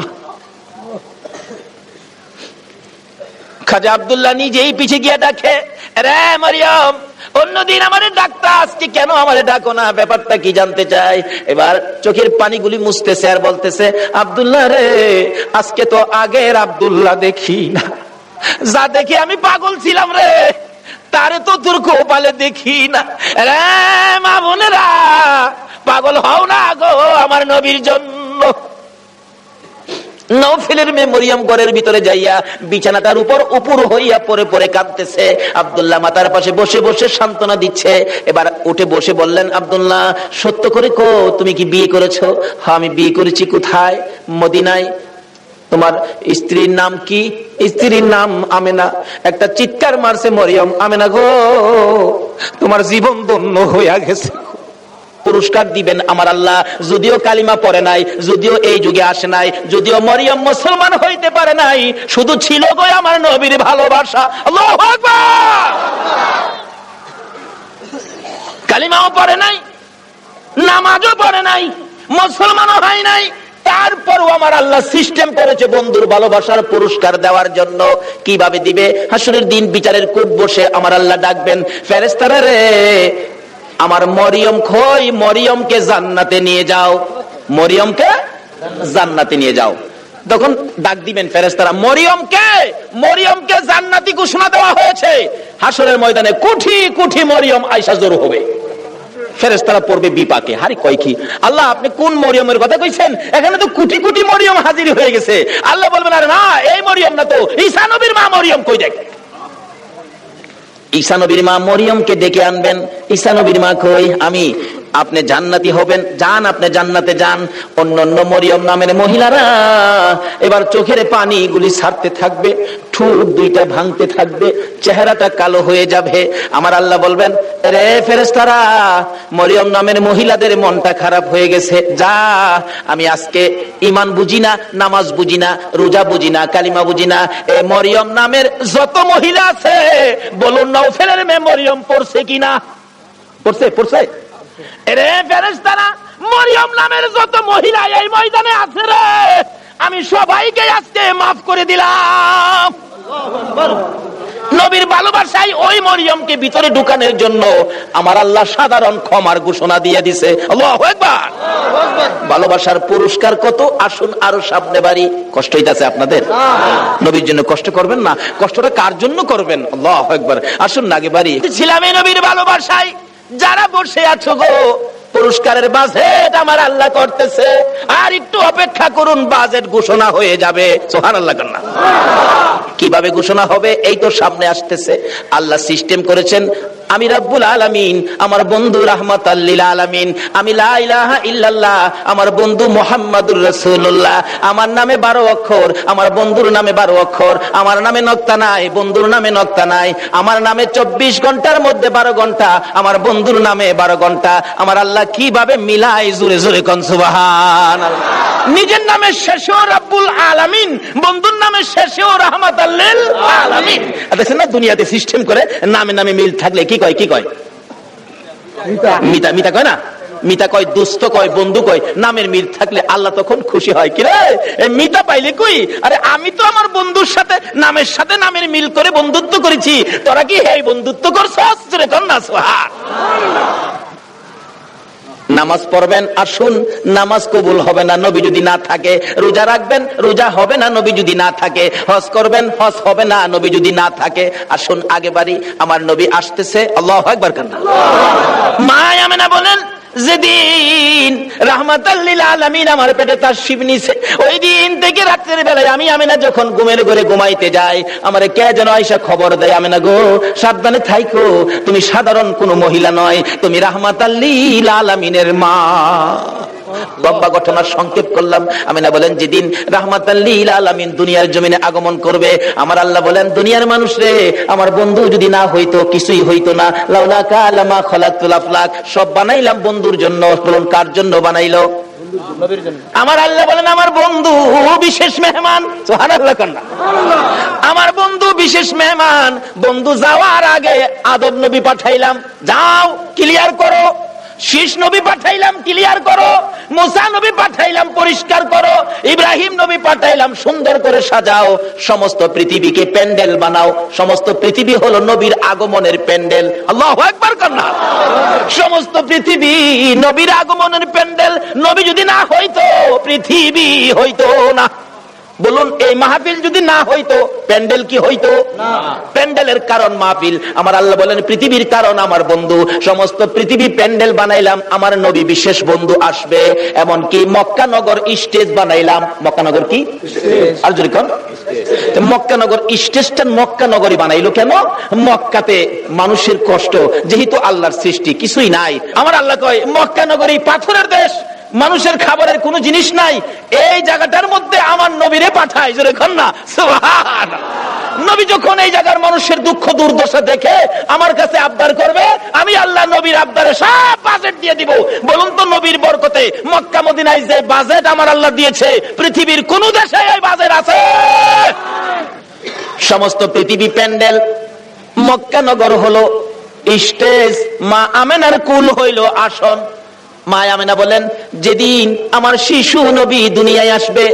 খাজা আব্দুল্লাহ নিজেই পিছে গিয়ে ডাকে, রে মরিয়ম, ও অন্যদিন আমারে ডাকতা, আজকে কেন আমারে ডাকো না, ব্যাপারটা কি জানতে চাই। এবার চোখের পানিগুলি মুছতেছে আর বলতেছে, আব্দুল্লাহ রে, আজকে তো আগের আব্দুল্লাহ দেখি না, যা দেখে আমি পাগল ছিলাম রে, তারে তো তোর কপালে দেখি না রে। মা বোনেরা, পাগল হও না গো আমার নবীর জন্য। নওফেলের মেয়ে মরিয়ম ঘরের ভিতরে যাইয়া বিছানাটার উপর উপর হইয়া পরে পরে কাঁদতেছে। আব্দুল্লাহ মাতার পাশে বসে বসে সান্ত্বনা দিচ্ছে। এবার উঠে বসে বললেন, আব্দুল্লাহ সত্য করে কো, তুমি কি বিয়ে করেছো? হ্যাঁ আমি বিয়ে করেছি। কোথায়? মদিনায়। তোমার স্ত্রীর নাম কি? স্ত্রীর নাম আমেনা। একটা চিৎকার মারছে মরিয়ম, আমেনা গো, তোমার জীবন ধন্য হইয়া গেছে। পুরস্কার দিবেন আমার আল্লাহ। যদিও কালিমা পড়ে নাই, যদিও এই যুগে আসে নাই, যদিও মরিয়ম মুসলমান হইতে পারে নাই, শুধু ছিল গো আমার নবীর ভালোবাসা। আল্লাহু আকবার। কালিমাও পড়ে নাই, নামাজও পড়ে নাই, মুসলমানও হয় নাই, তারপরও আমার আল্লাহ সিস্টেম করেছে বন্ধুর ভালোবাসার পুরস্কার দেওয়ার জন্য। কিভাবে দিবে? হাসরের দিন বিচারের কোর্ট বসে আমার আল্লাহ ডাকবেন, ফেরেশতারা রে, আমার মরিয়ম কই, মরিয়মকে জান্নাতে নিয়ে যাও, মরিয়মকে জান্নাতে নিয়ে যাও। তখন ডাক দিবেন ফেরেশতারা, মরিয়মকে, মরিয়মকে জান্নাতি ঘোষণা দেওয়া হয়েছে। হাসরের ময়দানে কোটি কোটি মরিয়ম আয়েশা জড়ো হবে। ফেরেশতারা পড়বে বিপাকে, হারি কয় কি আল্লাহ, আপনি কোন মরিয়মের কথা কইছেন? এখানে তো কোটি কোটি মরিয়ম হাজির হয়ে গেছে। আল্লাহ বলবেন, আরে না, এই মরিয়ম না তো, ঈসা নবীর মা মরিয়ম কই দেখ। ঈসা নবীর মা মরিয়মকে ডেকে আনবেন। ঈসা নবীর মা কই? আমি। আপনি জান্নাতি হবেন, যান, আপনি জান্নাতে যান। অন্য মরিয়ম নামের মহিলারা এবার চোখের পানিগুলি ছাড়তে থাকবে, ঠোঁট দুইটা ভাঙতে থাকবে, চেহারাটা কালো হয়ে যাবে। আমার আল্লাহ বলবেন, রে ফেরেশতারা, মরিয়ম নামের মহিলাদের মনটা খারাপ হয়ে গেছে, যা, আমি আজকে ঈমান বুঝি না, নামাজ বুঝি না, রোজা বুঝি না, কালিমা বুঝি না, এই মরিয়ম নামের যত মহিলা আছে বলুন নওফেলের মেয়ে মরিয়ম পড়ছে কিনা? পড়ছে, পড়ছে। রে ফেরেশতারা, মরিয়ম নামের যত মহিলা এই ময়দানে আছে রে, আমি সবাইকে আজকে মাফ করে দিলাম। নবীর ভালোবাসায় ওই মরিয়মকে ভিতরে ঢুকানোর জন্য আমার আল্লাহ সাধারণ ক্ষমার ঘোষণা দিয়ে দিছে। আল্লাহু আকবার। ভালোবাসার পুরস্কার কত! আসুন আরো সামনে বাড়ি। কষ্ট হইতাছে আপনাদের? নবীর জন্য কষ্ট করবেন না? কষ্টটা কার জন্য করবেন? আল্লাহু আকবার। আসুন না আগে বাড়ি। ছিলাম এই নবীর ভালোবাসায়। যারা বসে আছো গো, পুরস্কারের বাজেট আমার আল্লাহ করতেছে, আর একটু অপেক্ষা করুন, বাজেট ঘোষণা হয়ে যাবে। সুবহানাল্লাহ। কিভাবে ঘোষণা হবে? এই তো সামনে আসতেছে। আল্লাহ সিস্টেম করেছেন, আমি রব্বুল আলামিন, আমার বন্ধু রাহমাতাল লিল আলামিন, আমি লা ইলাহা ইল্লাল্লাহ, আমার বন্ধু মুহাম্মাদুর রাসূলুল্লাহ, আমার নামে 12 অক্ষর, আমার বন্ধুর নামে 12 অক্ষর, আমার নামে নক্তা নাই, বন্ধুর নামে নক্তা নাই, আমার নামে 24 ঘন্টার মধ্যে 12 ঘন্টা, আমার বন্ধুর নামে 12 ঘন্টা। আমার আল্লাহ কিভাবে মিলাই, জোরে জোরে কোন সুবহানাল্লাহ। নিজের নামে শেষেও রব্বুল আলামিন, বন্ধুর নামে শেষেও রাহমাতাল লিল আলামিন। দেখেন না দুনিয়াতে সিস্টেম করে নামে নামে মিল থাকলে কি কয়? কি কয়? মিতা। মিতা কয় না? মিতা কয়, দুস্থ কয়, বন্ধু কয়। নামের মিল থাকলে আল্লাহ তখন খুশি হয়। কি রে, মিতা পাইলে কই? আরে আমি তো আমার বন্ধুর সাথে নামের সাথে নামের মিল করে বন্ধুত্ব করেছি, তোরা কি এই বন্ধুত্ব করছস? জোরে কর না সুবহানাল্লাহ। নামাজ পড়বেন, আসুন, নামাজ কবুল হবে না নবী যদি না থাকে। রোজা রাখবেন, রোজা হবে না নবী যদি না থাকে। হজ করবেন, হজ হবে না নবী যদি না থাকে। আসুন আগে বাড়ি, আমার নবী আসতেছে। আল্লাহু আকবার। মা আমেনা বলেন, যেদিন রাহমাতাল লিল আলামিন আমার পেটে তাশরীফ নিছে, ওই দিন থেকে রাতের বেলায় আমি আমেনা যখন ঘুমের ঘরে ঘুমাইতে যাই, আমারে কে যেন আয়েশা খবর দেয়, আমেনা গো সাবধানে থাইকো, তুমি সাধারণ কোনো মহিলা নয়, তুমি রাহমাতাল লিল আলামিনের মা। লম্বা ঘটনার সংক্ষেপ করলাম। আমেনা বলেন, যেদিন রাহমাতাল লিল আলামিন দুনিয়ার জমিনে আগমন করবে, আমার আল্লাহ বলেন, দুনিয়ার মানুষ রে, আমার বন্ধু যদি না হইতো কিছুই হইতো না। লাউলাকা লামা খালাকতুল আফলাক, সব বানাইলাম বন্ধুর জন্য। বলুন কার জন্য বানাইলো? আমার আল্লাহ বলেন, আমার বন্ধু বিশেষ মেহমান। সুবহানাল্লাহ। আমার বন্ধু বিশেষ মেহমান। বন্ধু যাওয়ার আগে আদব নবী পাঠাইলাম, যাও ক্লিয়ার করো। শীষ নবী পাঠাইলাম, ক্লিয়ার করো। মুসা নবী পাঠাইলাম পরিষ্কার করো, ইব্রাহিম নবী পাঠাইলাম সুন্দর করে সাজাও, সমস্ত পৃথিবীকে প্যান্ডেল বানাও। সমস্ত পৃথিবী হলো নবীর আগমনের প্যান্ডেল। আল্লাহু আকবার করনা। সমস্ত পৃথিবী নবীর আগমনের প্যান্ডেল। নবী যদি না হইতো পৃথিবী হইতো না। বলুন, এই মাহফিল যদি না হইতো প্যান্ডেল কি হইতো না? প্যান্ডেলের কারণ মাহফিল। আমার আল্লাহ বলেন পৃথিবীর কারণ আমার বন্ধু। সমস্ত পৃথিবী প্যান্ডেল বানাইলাম, আমার নবী বিশেষ বন্ধু আসবে। এমনকি মক্কা নগর স্টেজ বানাইলাম। মক্কা নগর কি? আর যদি কোন মক্কা নগর স্টেজটা মক্কা নগরী বানাইলো কেন? মক্কাতে মানুষের কষ্ট, যেহেতু আল্লাহর সৃষ্টি কিছুই নাই। আমার আল্লাহ কয় মক্কা নগরী পাথরের দেশ, মানুষের খাবারের কোনো জিনিস নাই, এই জায়গাটার মধ্যে আমার নবীরে পাঠায়। জোরে কন্যা সুবহানাল্লাহ। নবী যখন এই জায়গার মানুষের দুঃখ দুর্দশা দেখে আমার কাছে আবদার করবে, আমি আল্লাহ নবীর আবদারে সব বাজেট দিয়ে দিব। বলুন তো, নবীর বরকতে মক্কা মদিনায় যে বাজেট আমার আল্লাহ দিয়েছে, পৃথিবীর কোন দেশে এই বাজেট আছে? সমস্ত পৃথিবী প্যান্ডেল, মক্কা নগর হলো স্টেজ, মা আমেনার কুল হইল আসন। মা আমেনা বলেন যেদিন আমার শিশু নবী দুনিয়ায় আসবে,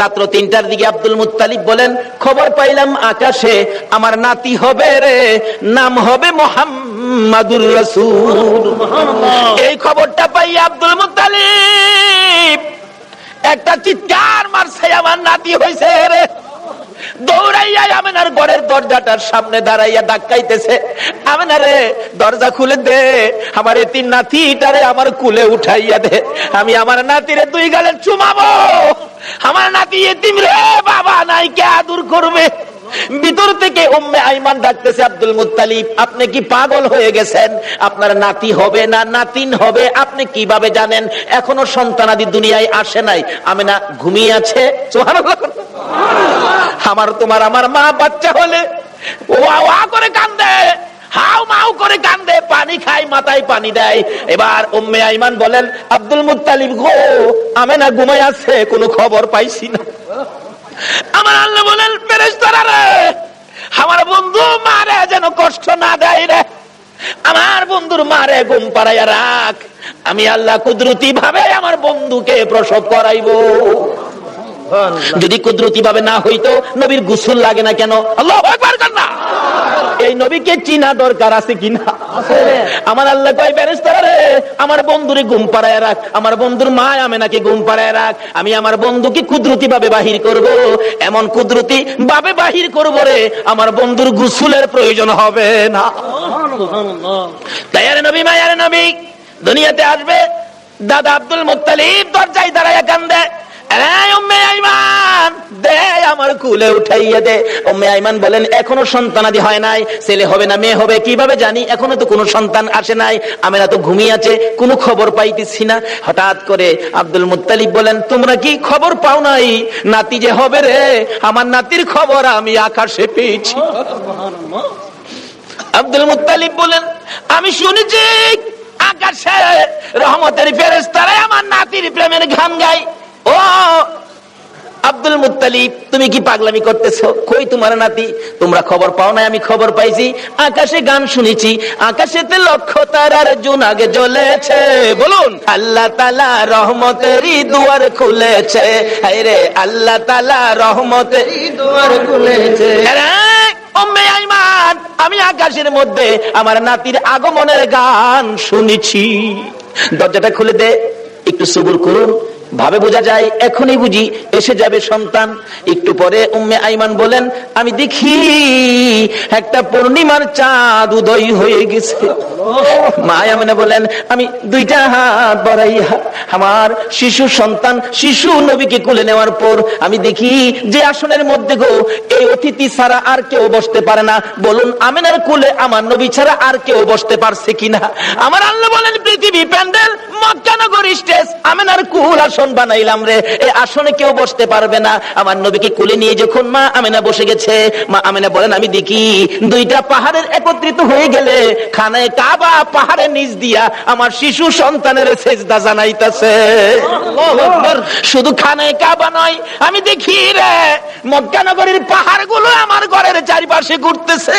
রাত্র 3টার দিকে আব্দুল মুত্তালিব বলেন খবর পাইলাম আকাশে আমার নাতি হবে রে, নাম হবে মুহাম্মাদুর রাসূল। এই খবরটা পাই আব্দুল মুত্তালিব একটা চিৎকার মারছে, আমার নাতি হইছে রে। দৌড়াইয়া আমেনার ঘরের দরজাটার সামনে দাঁড়াইয়া ধাক্কাইতেছে, আমেনা রে দরজা খুলে দে, আমার এতিম নাতিটারে আমার কুলে উঠাইয়া দে, আমি আমার নাতিরে 2 গালে চুমাবো। আমার নাতি এতিম রে, বাবা নাই, কে আদর করবে? ভিতর থেকে উম্মে আইমান ডাকতেছে আব্দুল মুত্তালিব আপনি কি পাগল হয়ে গেছেন? আপনার নাতি হবে না নাতিন হবে আপনি কিভাবে জানেন? এখনো সন্তানাদি দুনিয়ায় আসে নাই। আমেনা ঘুমিয়ে আছে। সুবহানাল্লাহ। আমার তোমার আমার মা বাচ্চা হলে ওয়া ওয়া করে কান্দে, হাউ মাউ করে কান্দে, পানি খায়, মাথায় পানি দেয়। এবার উম্মে আইমান বলেন আব্দুল মুত্তালিব গো, আমেনা ঘুমায় আছে, কোনো খবর পাইছি না। আমার আল্লাহ বলেন ফেরেশতারা রে, আমার বন্ধু মারে যেন কষ্ট না দেয় রে, আমার বন্ধুর মারে ঘুম পাড়াইয়া রাখ, আমি আল্লাহ কুদরতি ভাবে আমার বন্ধুকে প্রসব করাইবো। যদি কুদরতি ভাবে না হইতো নবীর গোসল লাগে না কেন? আল্লাহু আকবার না। এই নবীকে চিনা দরকার আছে কিনা? আমার আল্লাহ কয় ফেরেশতারা রে, আমার বন্ধুরে ঘুম পাড়ায় রাখ, আমার বন্ধুর মা আমেনাকে ঘুম পাড়ায় রাখ, আমি আমার বন্ধুকে কুদরতি ভাবে বাহির করব। এমন কুদরতি ভাবে বাহির করব রে, আমার বন্ধুর গোসলের প্রয়োজন হবে না। তাই নবী মায়ার নবী দুনিয়াতে আসবে। দাদা আব্দুল মুত্তালিব দরজায় দাঁড়ায় কান্দে, উম্মে আইমান দে আমার কুলে উঠাইয়া দে। উম্মে আইমান বলেন এখনো সন্তানাদি হয় নাই, ছেলে হবে না মেয়ে হবে কিভাবে জানি, এখনো তো কোনো সন্তান আসে নাই, আমেনা তো ঘুমিয়ে আছে, কোনো খবর পাইতেছি না। হঠাৎ করে আব্দুল মুত্তালিব বলেন তোমরা কি খবর পাও নাই নাতি যে হবে রে? আমার নাতির খবর আমি আকাশে পেয়েছি। আব্দুল মুত্তালিব বলেন আমি শুনেছি আকাশে রহমতের ফেরেশতারা আমার নাতির প্রেমের গান গায়। ও আব্দুল মুত্তালিব তুমি কি পাগলামি করতেছো? কই তোমার নাতি? তোমরা খবর পাও না? আমি খবর পাইছি, আকাশে গান শুনেছি, আকাশেতে লক্ষ তারার জোনাগে জ্বলেছে। বলুন আল্লাহ তাআলা রহমতেরই দুয়ার খুলেছে, হায় রে আল্লাহ তাআলা রহমতেরই দুয়ার খুলেছে। উম্মে আইমান আমি আকাশের মধ্যে আমার নাতির আগমনের গান শুনেছি। দরজাটা খুলে দে, একটু সবুর করুন, ভাবে বোঝা যায় এখনই বুঝি এসে যাবে সন্তান। একটু পরে উম্মে আইমান বলেন আমি দেখি একটা পূর্ণিমার চাঁদ উদয় হয়ে গেছে। মা আমেনা বলেন আমি 2টা হাত বাড়াইয়া আমার শিশু সন্তান শিশু নবীকে কোলে নেওয়ার পর আমি দেখি যে আসনের মধ্যে গো এই অতিথি ছাড়া আর কেউ বসতে পারে না। বলুন আমেনার কোলে আমার নবী ছাড়া আর কেউ বসতে পারছে কিনা? আমার আল্লাহ বলেন পৃথিবী প্যান্ডেল, মক্কা নগর স্টেজ, আমেনার কুল আসন বানাইলাম রে, এই আসনে কেউ বসতে পারবে না। আমার নবীকে কোলে নিয়ে যখন মা আমেনা বসে গেছে, মা আমেনা বলেন আমি দেখি 2টা পাহাড়ের একত্রিত হয়ে গেলে খানায় কাবা পাহাড়ের নিচ দিয়া আমার শিশু সন্তানের সেজদা জানাইতেছে। শুধু খানায় কাবা নয়, আমি দেখি রে মক্কা নগরীর পাহাড়গুলো আমার ঘরের চারিপাশে ঘুরতেছে,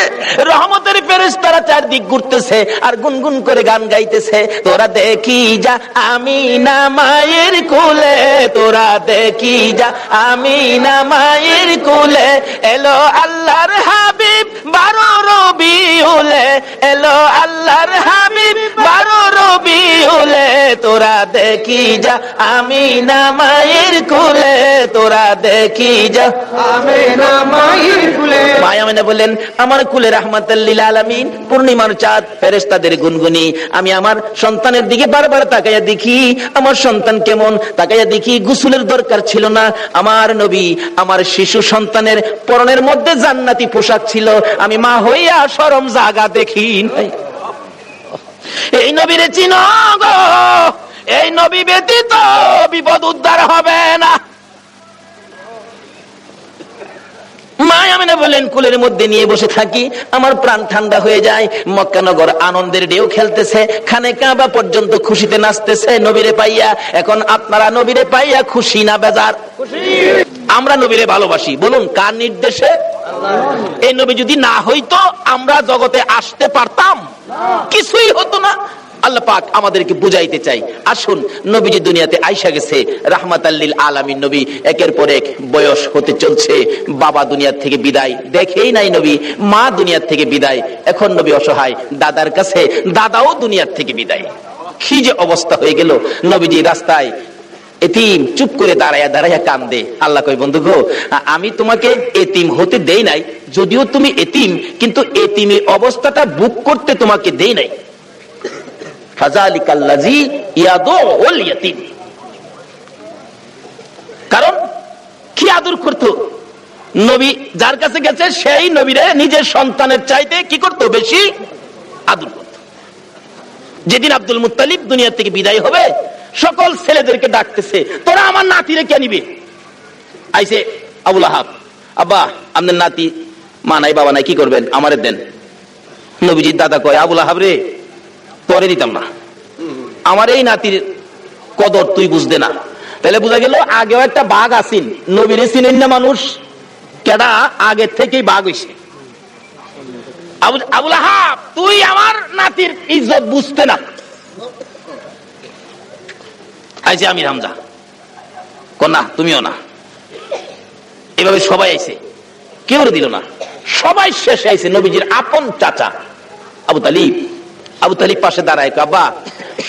রহমতের ফেরেশতারা চারদিক ঘুরতেছে আর গুনগুন করে গান গাইতেছে। তোরা দেখি যা আমি না মায়ের কুলে, তোরা দেখি যা আমিনা মায়ের কুলে, এলো আল্লাহর হাবিব 12 রবিউলে, এলো আল্লাহর হাবিব 12 রবিউলে, তোরা দেখি যা আমিনা মায়ের কুলে, তোরা দেখি যা আমিনা মায়ের কুলে। মা আমিনা বললেন, আমার কুলে রাহমাতাল লিল আলামিন, পূর্ণিমার চাঁদ, ফেরেশতাদের গুনগুনি। আমি আমার সন্তানের দিকে বারবার তাকাইয়া দেখি, আমার সন্তান কেমন, তাকাইয়া দেখি গোসলের দরকার ছিল না। আমার নবী, আমার শিশু সন্তানের পরনের মধ্যে জান্নাতি পোশাক ছিল। আমি মা হইয়া শরম জাগা দেখি নাই। এই নবীরে চিনো গো, এই নবী ব্যতীত বিপদ উদ্ধার হবে না। মা আমিনা বলেন, কুলের মধ্যে নিয়ে বসে থাকি, আমার প্রাণ ঠান্ডা হয়ে যায়। মক্কা নগর আনন্দের ঢেউ খেলতেছে, খানে কাবা পর্যন্ত খুশিতে নাচতেছে নবীরে পাইয়া। এখন আপনারা নবীরে পাইয়া খুশি না বেজার? আমরা নবীরে ভালোবাসি, বলুন কার নির্দেশে? এই নবী যদি না হইতো আমরা জগতে আসতে পারতাম? কিছুই হতো না। আল্লাহ পাক আমাদেরকে বুঝাইতে চাই, আসুন নবীজি দুনিয়াতে আইসা গেছে রাহমাতাল লিল আলামিন নবী, একের পর এক বয়স হতে চলছে। বাবা দুনিয়ার থেকে বিদায়, দেখেই নাই নবী। মা দুনিয়ার থেকে বিদায়, এখন নবী অসহায়, দাদার কাছে, দাদাও দুনিয়ার থেকে বিদায়। কি যে অবস্থা হয়ে গেল। নবীজি রাস্তায় এতিম চুপ করে দাঁড়াইয়া দাঁড়াইয়া কান্দে। আল্লাহ কই, বন্ধু গো, আমি তোমাকে এতিম হতে দেই নাই, যদিও তুমি এতিম, কিন্তু এতিমের অবস্থাটা বুক করতে তোমাকে দেই নাই। কারণ কি আদর করতো নবী, যার কাছে গেছে সেই নবীরে নিজের সন্তানের চাইতে কি করতো, বেশি আদর করত। যেদিন আব্দুল মুত্তালিব দুনিয়া থেকে বিদায় হবে, সকল ছেলেদেরকে ডাকতেছে, তোরা আমার নাতিরে কে নিবে? আইসে আবুল আহাব, আব্বা আপনার নাতি, মা নাই বাবা নাই, কি করবেন, আমারে দেন। নবীজির দাদা কয়, আবুল আহাব রে, পরে দিতাম না, আমার এই নাতির কদর তুই বুঝতে না। তাহলে বোঝা গেল আগেও একটা বাঘ আসিন, নবীরে চিনেন না মানুষ, কেডা আগে থেকেই বাঘ হইছে। আবুল আহাব, তুই আমার নাতির ইজ্জত বুঝতে না। আইছে আমির হামজা, কন্যা তুমিও না। এভাবে সবাই আইছে, কেউ দিল না, সবাই শেষে আইছে নবীজির আপন চাচা আবু তালিব। আবু তালিব পাশে দাঁড়ায়, আব্বা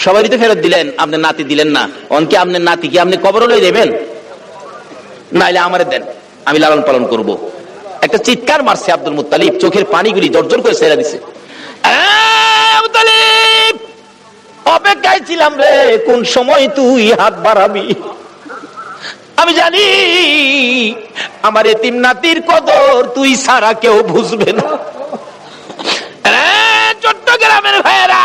সবারই তো ফেরত দিলেন, আপনার নাতি দিলেন না, অনকে আপনার নাতি কি আপনি কবর লই দেবেন? নাইলে আমারে দেন, আমি লালন পালন করব। একটা চিৎকার মারছে আব্দুল মুত্তালিব, চোখের পানিগুলি জর্জর করে ছেড়ে দিছে। আবু তালিব, অপেক্ষায় ছিলাম রে, কোন সময় তুই হাত বাড়াবি। আমি জানি আমার এতিম নাতির কদর তুই ছাড়া কেউ বুঝবে না। চট্টগ্রামের ভাইয়েরা,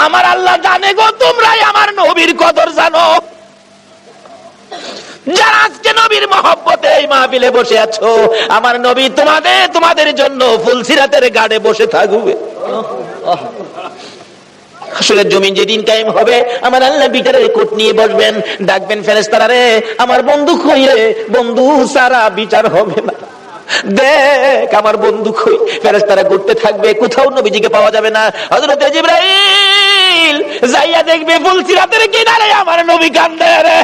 আমার আল্লাহ জানে গো, তোমরাই আমার নবীর কদর জানো। যারা আজকে নবীর মহব্বতে এই মাহফিলে বসে আছো, আমার নবী তোমাদের জন্য ফুলসিরাতের গাড়ে বসে থাকবে। হাসরের জমিন যেদিন কায়েম হবে, আমার আল্লাহ বিচারের কোট নিয়ে বসবেন, ডাকবেন ফেরেশতারা রে, আমার বন্ধু কই রে, বন্ধু সারা বিচার হবে না, দেখ আমার বন্ধু কই। ফেরেশতারা ঘুরতে থাকবে, কোথাও নবীজিকে পাওয়া যাবে না। হযরত জিবরাইল যাইয়া দেখবে ফুলসিরাতের কিনারে আমার নবী কান্দে রে।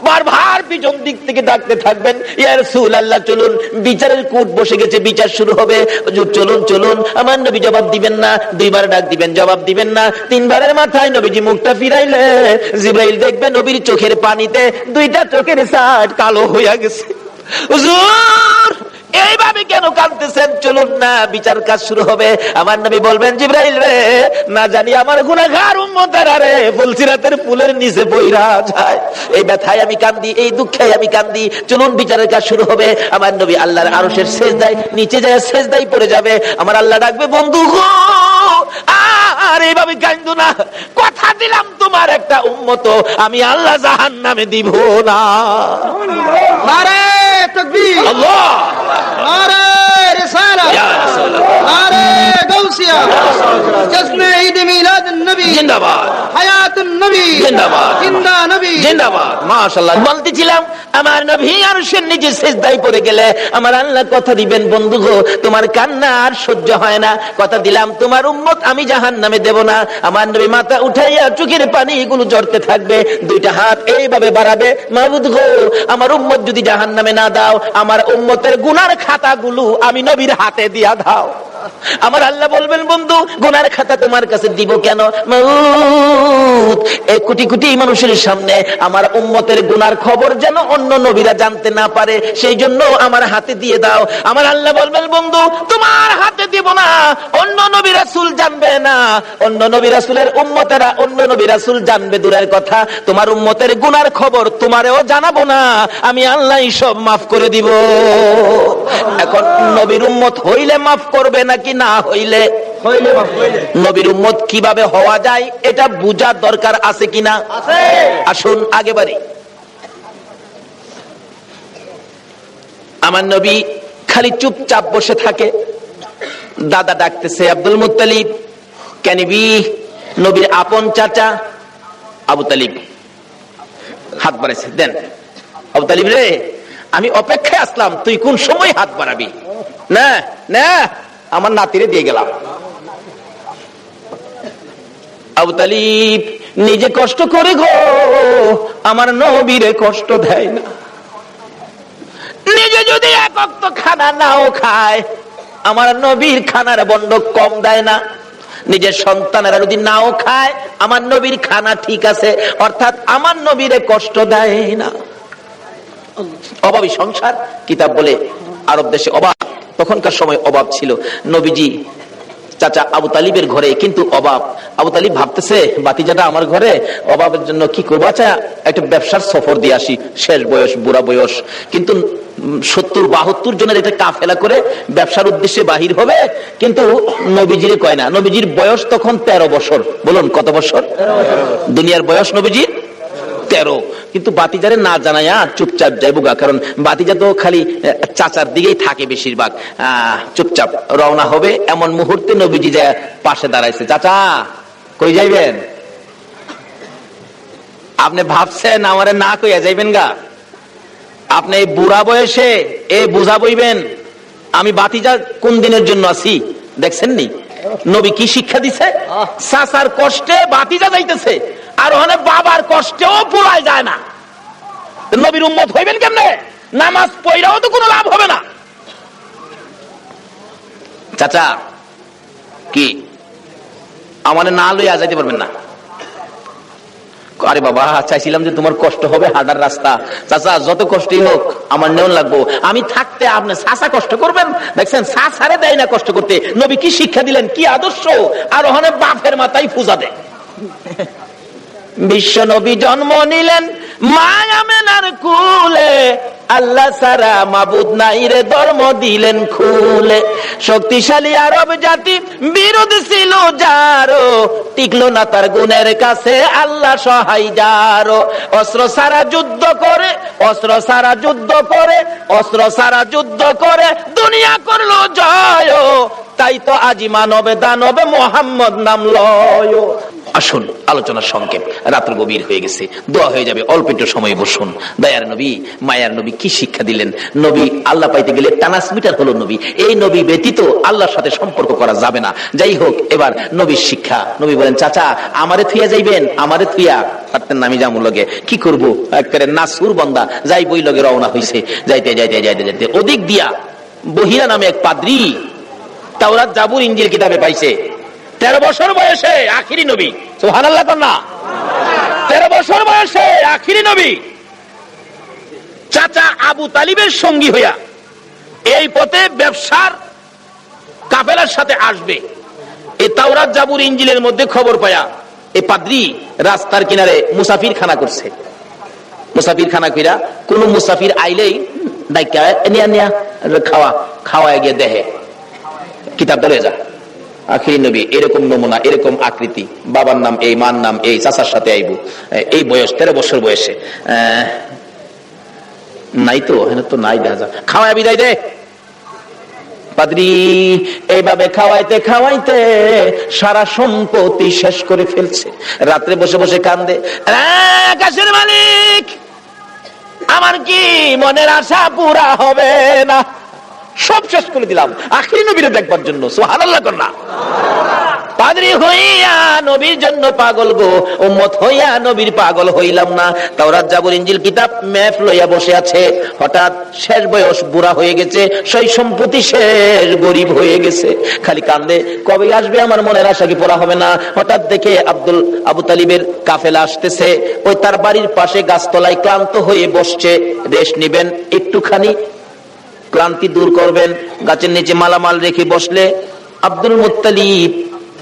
বারবার পিছন দিক থেকে ডাকতে থাকবেন, ইয়া রাসূলুল্লাহ চলুন, বিচারের কোর্ট বসে গেছে, বিচার শুরু হবে, হুজুর চলুন চলুন। আমার নবী জবাব দিবেন না, দুইবার ডাক দিবেন, জবাব দিবেন না, তিনবারের মাথায় নবীজি মুখটা ফিরাইলে জিবরাইল দেখবে নবীর চোখের পানিতে দুইটা চোখের সাইড কালো হইয়া গেছে। হুজুর এইভাবে কেন কাঁদতেছেন, চলুন না, বিচার কাজ শুরু হবে। আমার নবী বলবেন, জিবরাইল রে, না জানি আমার গুনাহগার উম্মতেরা রে ফুলসিরাতের ফুলের নিচে বইরা যায়, এই ব্যথায় আমি কান্দি, এই দুঃখে আমি কান্দি, চলুন বিচারের কাজ শুরু হবে। আমার নবী আল্লাহর আরশের সেজদায় নিচে যায়, সেজদায় পড়ে যাবে। আমার আল্লাহ ডাকবে, বন্ধু গো, আর এইভাবে কান্দো না, কথা দিলাম তোমার একটা উম্মত আমি আল্লাহ জাহান্নামে দিব না। নারে তাকবীর, আল্লাহ, নারে রিসালাত, নারে গাউসিয়া, জশ্নে ঈদ মিলাদুন নবী জিন্দাবাদ, হায়াতুন নবী জিন্দাবাদ, জিন্দা নবী জিন্দাবাদ। মাশাআল্লাহ। বলতেছিলাম আমার নবী আরশের নিচে সিজদায় পড়ে গেলে আমার আল্লাহ কথা দিবেন, বন্ধু গো তোমার কান্না আর সহ্য হয় না, কথা দিলাম তোমার উম্মত আমি জাহান্নামে দেব না। আমার নবী মাথা উঠাইয়া চোখের পানি গুলো ঝরতে থাকবে, দুইটা হাত এইভাবে বাড়াবে, মাবুদ গো আমার উম্মত যদি জাহান্নামে না দাও, আমার উম্মতের গুনার খাতাগুলো আমি নবীর হাতে দিয়া দাও। আমার আল্লাহ বলবেন, বন্ধু গুনার খাতা তোমার কাছে দিব কেন? মাউত এই কোটি কোটি মানুষের সামনে আমার উম্মতের গুনার খবর যেন অন্য নবীরা জানতে না পারে, সেই জন্য আমার হাতে দিয়ে দাও। আমার আল্লাহ বলবেন, বন্ধু তোমার হাতে দিব না, অন্য নবী রাসূল জানবে না, অন্য নবী রাসূলের উম্মতেরা অন্য নবী রাসূল জানবে দূরের কথা, তোমার উম্মতের গুনার খবর তোমারেও জানাবো না, আমি আল্লাহ সব মাফ করে দিব। এখন নবীর উম্মত হইলে মাফ করবে নাকি না হইলে? নবীর উম্মত কিভাবে হওয়া যায় এটা বুঝার দরকার আছে কিনা? আসুন আগে বাড়ি। আমার নবী খালি চুপচাপ বসে থাকে, দাদা ডাকতেছে আব্দুল মুত্তালিব, কেনিবি নবীর আপন চাচা আবু তালিব হাত বাড়াইছে, দেন আবু তালিব রে আমি অপেক্ষায় আসলাম, তুই কোন সময় হাত বাড়াবি? না না আমার নাতিরে দিয়ে গেলাম। আবু তালিব নিজে কষ্ট করে গো আমার নবীরে কষ্ট দেয় না, নিজে যদি এক ওয়াক্ত খানা নাও খায় আমার নবীর খানার বন্ড কম দেয় না, নিজের সন্তানেরা যদি নাও খায় আমার নবীর খানা ঠিক আছে, অর্থাৎ আমার নবীরে কষ্ট দেয় না। অভাবী সংসার, কিতাব বলে আরব দেশে অভাব, তখনকার সময় অভাব ছিল। নবীজি চাচা আবু তালিবের ঘরে কিন্তু অভাব, আবু তালিব ভাবতেছে বাতিজাটা আমার ঘরে, অভাবের জন্য কি করবো, আচ্ছা একটা ব্যবসার সফর দিয়ে আসি, শেষ বয়স বুড়া বয়স, কিন্তু 70-72 জনের একটা কাফেলা করে ব্যবসার উদ্দেশ্যে বাহির হবে, কিন্তু নবীজির কয় না, নবীজির বয়স তখন 13 বছর। বলুন কত বছর? দুনিয়ার বয়স নবীজির 13, কিন্তু বাতিজারে না জানাইয়া চুপচাপ যাইবুগা, কারণ বাতিজা তো খালি চাচার দিকেই থাকে বেশিরভাগ, চুপচাপ রওনা হবে। এমন মুহূর্তে নবীজি যায় পাশে দাঁড়াইছে, চাচা কই যাইবেন? আপনি ভাবছেন আমারে না কইয়া যাইবেন গা? আপনি এই বুড়া বয়সে এ বুঝা বইবেন আমি বাতিজা কোন দিনের জন্য আছি? দেখছেন নি নবী কি শিক্ষা দিছে? চাচার কষ্টে বাতিজা যাইতেছে, আর ওখানে বাবার কষ্টেও পুরাই যায় না। নবীর উম্মত হইবেন কেমনে? নামাজ পড়াও তো কোনো লাভ হবে না। চাচা কি আমাদের না লইয়া যাইতে পারবেন না? আরে বাবা চাইছিলাম যে তোমার কষ্ট হবে হাঁটার রাস্তা, চাচা যত কষ্টই হোক আমার নেওয়া লাগবো, আমি থাকতে আপনি চাচা কষ্ট করবেন? দেখছেন চাচারে দেয় না কষ্ট করতে। নবী কি শিক্ষা দিলেন, কি আদর্শ! আর ওখানে বাপের মাথায় পূজা দেয়। বিশ্ব নবী জন্ম নিলেন মায়া মেনার কুলে, আল্লাহ সারা মাবুদ নাই রে ধর্ম দিলেন খুলে। শক্তিশালী আরব জাতি বিরোধ ছিল যারো, টিকলো না তার গুণের কাছে আল্লাহ সহায় যারো। অস্ত্র সারা যুদ্ধ করে, অস্ত্র সারা যুদ্ধ করে, অস্ত্র সারা যুদ্ধ করে দুনিয়া করলো জয়, তাই তো আজি মানবে দানবে মোহাম্মদ নাম লয়। আসুন আলোচনার সংক্ষেপ, রাত্র গভীর হয়ে গেছে, দোয়া হয়ে যাবে, অল্প একটু সময় বসুন। দয়ার নবী মায়ার নবী কি শিক্ষা দিলেন? নবী আল্লাহ পাইতে গেলে ট্রান্সমিটার হলো নবী, এই নবী ব্যতীত আল্লাহর সাথে সম্পর্ক করা যাবে না। যাই হোক, এবার নবীর শিক্ষা। নবী বলেন, চাচা আমারে থুইয়া যাইবেন? আমারে থুইয়া পারতেন না, আমি যামুর লগে কি করবো, একেবারে নাসুর বন্দা যাই বই লগে রওনা হইছে। যাইতে যাইতে যাইতে যাইতে ওদিক দিয়া বহিরা নামে এক পাদ্রী তাওরাত জাবুর ইনজিল কিতাবে পাইছে, 13 বছর বয়সে আখিরি নবী। সুবহানাল্লাহ না? 13 বছর বয়সে আখিরি নবী চাচা আবু তালিবের সঙ্গী হইয়া এই পথে ব্যবসার কাফেলার সাথে আসবে। এই তাওরাত জাবুর ইনজিলের মধ্যে খবর পায়া এই পাদ্রী রাস্তার কিনারে মুসাফির খানা করছে। মুসাফির খানা কইরা কোন মুসাফির আইলেই ডাইকা নিয়া নিয়া খাওয়া খাওয়ায় গিয়ে দেহে কিতাব ধরে যা। আখিরি নবী এরকম নমুনা, এরকম আকৃতি, বাবার নাম এই, মার নাম এই, চাচার সাথে আইবো, এই বয়স 13 বছর বয়সে নাই তো, হ্যাঁ তো নাই, দেখা যা খাওয়া বিদায় দে। পাদ্রী এইভাবে খাওয়াইতে খাওয়াইতে সারা সম্পত্তি শেষ করে ফেলছে। রাত্রে বসে বসে কান্দে, আকাশের মালিক, আমার কি মনের আশা পুরা হবে না? সব শেষ করে দিলাম আখিরি নবীরে দেখবার জন্য। সুবহানাল্লাহ কন্যা। পাদ্রী হইয়া নবীর জন্য পাগল গো, উম্মত হইয়া নবীর পাগল হইলাম না। তাওরাত জাবুর ইনজিল কিতাব ম্যাপ লইয়া বসে আছে। হঠাৎ শেষ বয়স, বুড়া হয়ে গেছে, সেই সম্পত্তি শেষ, গরিব হয়ে গেছে, খালি কান্দে, কবে আসবে আমার মনের আশা কি পুরা হবে না? হঠাৎ দেখে আবু তালিবের কাফেলা আসতেছে। ওই তার বাড়ির পাশে গাছতলায় ক্লান্ত হয়ে বসছে, রেস্ট নিবেন, একটুখানি ক্লান্তি দূর করবেন, গাছের নিচে মালামাল রেখে বসলে আব্দুল মুত্তালিব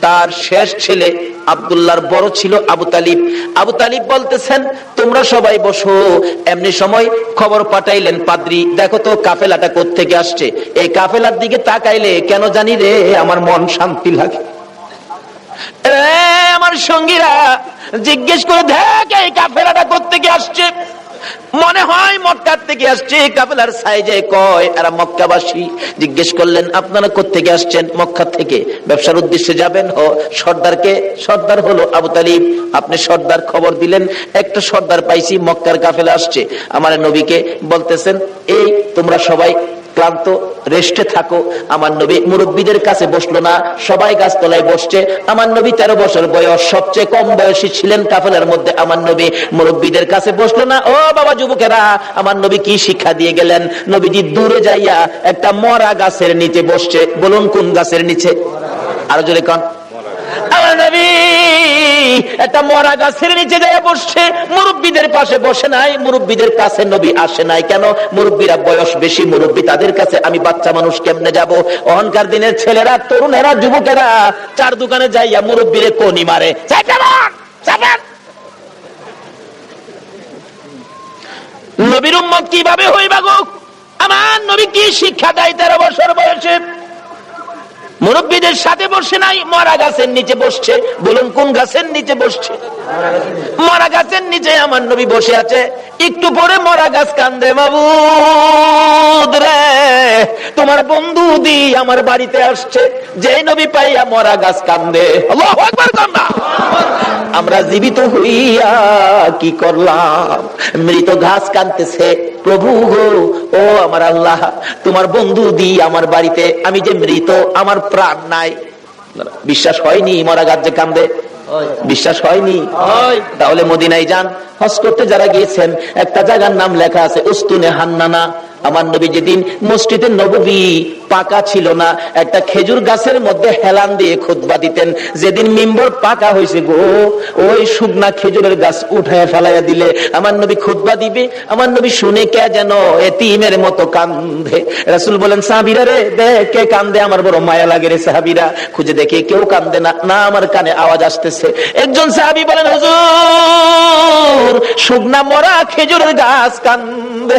তার শেষ ছেলে আব্দুল্লাহর বড় ছিল আবু তালিব। আবু তালিব বলতেছেন, তোমরা সবাই বসো। এমনি সময় খবর পাঠাইলেন, পাদ্রী দেখো তো কাফেলাটা কোত্থেকে আসছে। এই কাফেলার দিকে তাকাইলে কেন জানি রে আমার মন শান্তি লাগে। আমার সঙ্গীরা জিজ্ঞেস করে দেখ এই কাফেলাটা কোত্থেকে আসছে। মনে হয় মক্কার থেকে আসছে। কাফেলার সাইজে কয় এরা মক্কাবাসী। জিজ্ঞেস করলেন, আপনারা কোত্থেকে আসছেন? মক্কা থেকে। ব্যবসার উদ্দেশ্যে যাবেন? ও সর্দারকে? সর্দার হলো আবু তালিব। আপনি সর্দার, খবর দিলেন একটা সর্দার পাইছি, মক্কার কাফেলা আসছে। আমার নবীকে বলতেছেন, এই তোমরা সবাই ক্লান্ত, রেস্টে থাকো। আমার নবী মুরব্বীদের কাছে বসলো না, সবাই গাছতলায় বসছে। আমার নবী 13 বছর বয়স, সবচেয়ে কম বয়সী ছিলেন কাফেলার মধ্যে। আমার নবী মুরব্বীদের কাছে বসলো না। ও বাবা যুবকেরা, আমার নবী কি শিক্ষা দিয়ে গেলেন? নবীজি দূরে যাইয়া একটা মরা গাছের নিচে বসছে। বলুন কোন গাছের নিচে? আরো জোরে কোন? আমার নবী একটা মরা গাছের নিচে যায় বসছে। মুরব্বীদের পাশে বসে নাই, মুরব্বীদের কাছে নবী আসে নাই। কেন? মুরব্বীরা বয়স বেশি, মুরব্বী, তাদের কাছে আমি বাচ্চা মানুষ কেমনে যাব? অহংকার দিনের ছেলেরা, তরুণেরা, যুবকেরা চার দোকানে যাইয়া মুরব্বীরে কোনি মারে। নবীর উম্মত কিভাবে হইবা গো? আমার নবী কি শিক্ষা দেয় 13 বছর বয়সে? মুরব্বীদের সাথে বসে নাই, মরা গাছের নিচে বসছে। বলুন কোন গাছের নিচে বসছে? মরা গাছের নিচে আমার নবী বসে আছে। একটু পরে মরা গাছ কান্দে, মাবুদ রে তোমার বন্ধু দি আমার বাড়িতে আসছে। যে নবী পাইয়া মরা গাছ কান্দে। আল্লাহু আকবার কান্না। আমরা জীবিত হইয়া কি করলাম? মৃত গাছ কাঁদতেছে, প্রভু গো, ও আমার আল্লাহ, তোমার বন্ধু দি আমার বাড়িতে, আমি যে মৃত, আমার প্রাণ নাই। বিশ্বাস হয়নি মরা গাছ যে কান্দে? বিশ্বাস হয়নি? তাহলে মদিনায় যান, হজ করতে যারা গিয়েছেন, একটা জায়গার নাম লেখা আছে উস্তুনে হান্নানা। আমার নবী যেদিন মসজিদে নববী পাকা ছিল না, একটা খেজুর গাছের মধ্যে হেলান দিয়ে খুতবা দিতেন। যেদিন মিম্বর পাকা হয়েছে গো, ওই শুকনা খেজুরের গাছ উঠায় ফেলাইয়া দিলে আমার নবী খুতবা দিবে। আমার নবী শুনে কে যেন এতিমের মতো কান্দে। রাসূল বলেন, সাহাবীরা রে দেখ কে কান্দে, আমার বড় মায়া লাগে রে। সাহাবীরা খুঁজে দেখে কেউ কান্দে না। না, আমার কানে আওয়াজ আসতেছে। একজন সাহাবী বলেন, হুজুর শুকনা মরা খেজুরের গাছ কান্দে।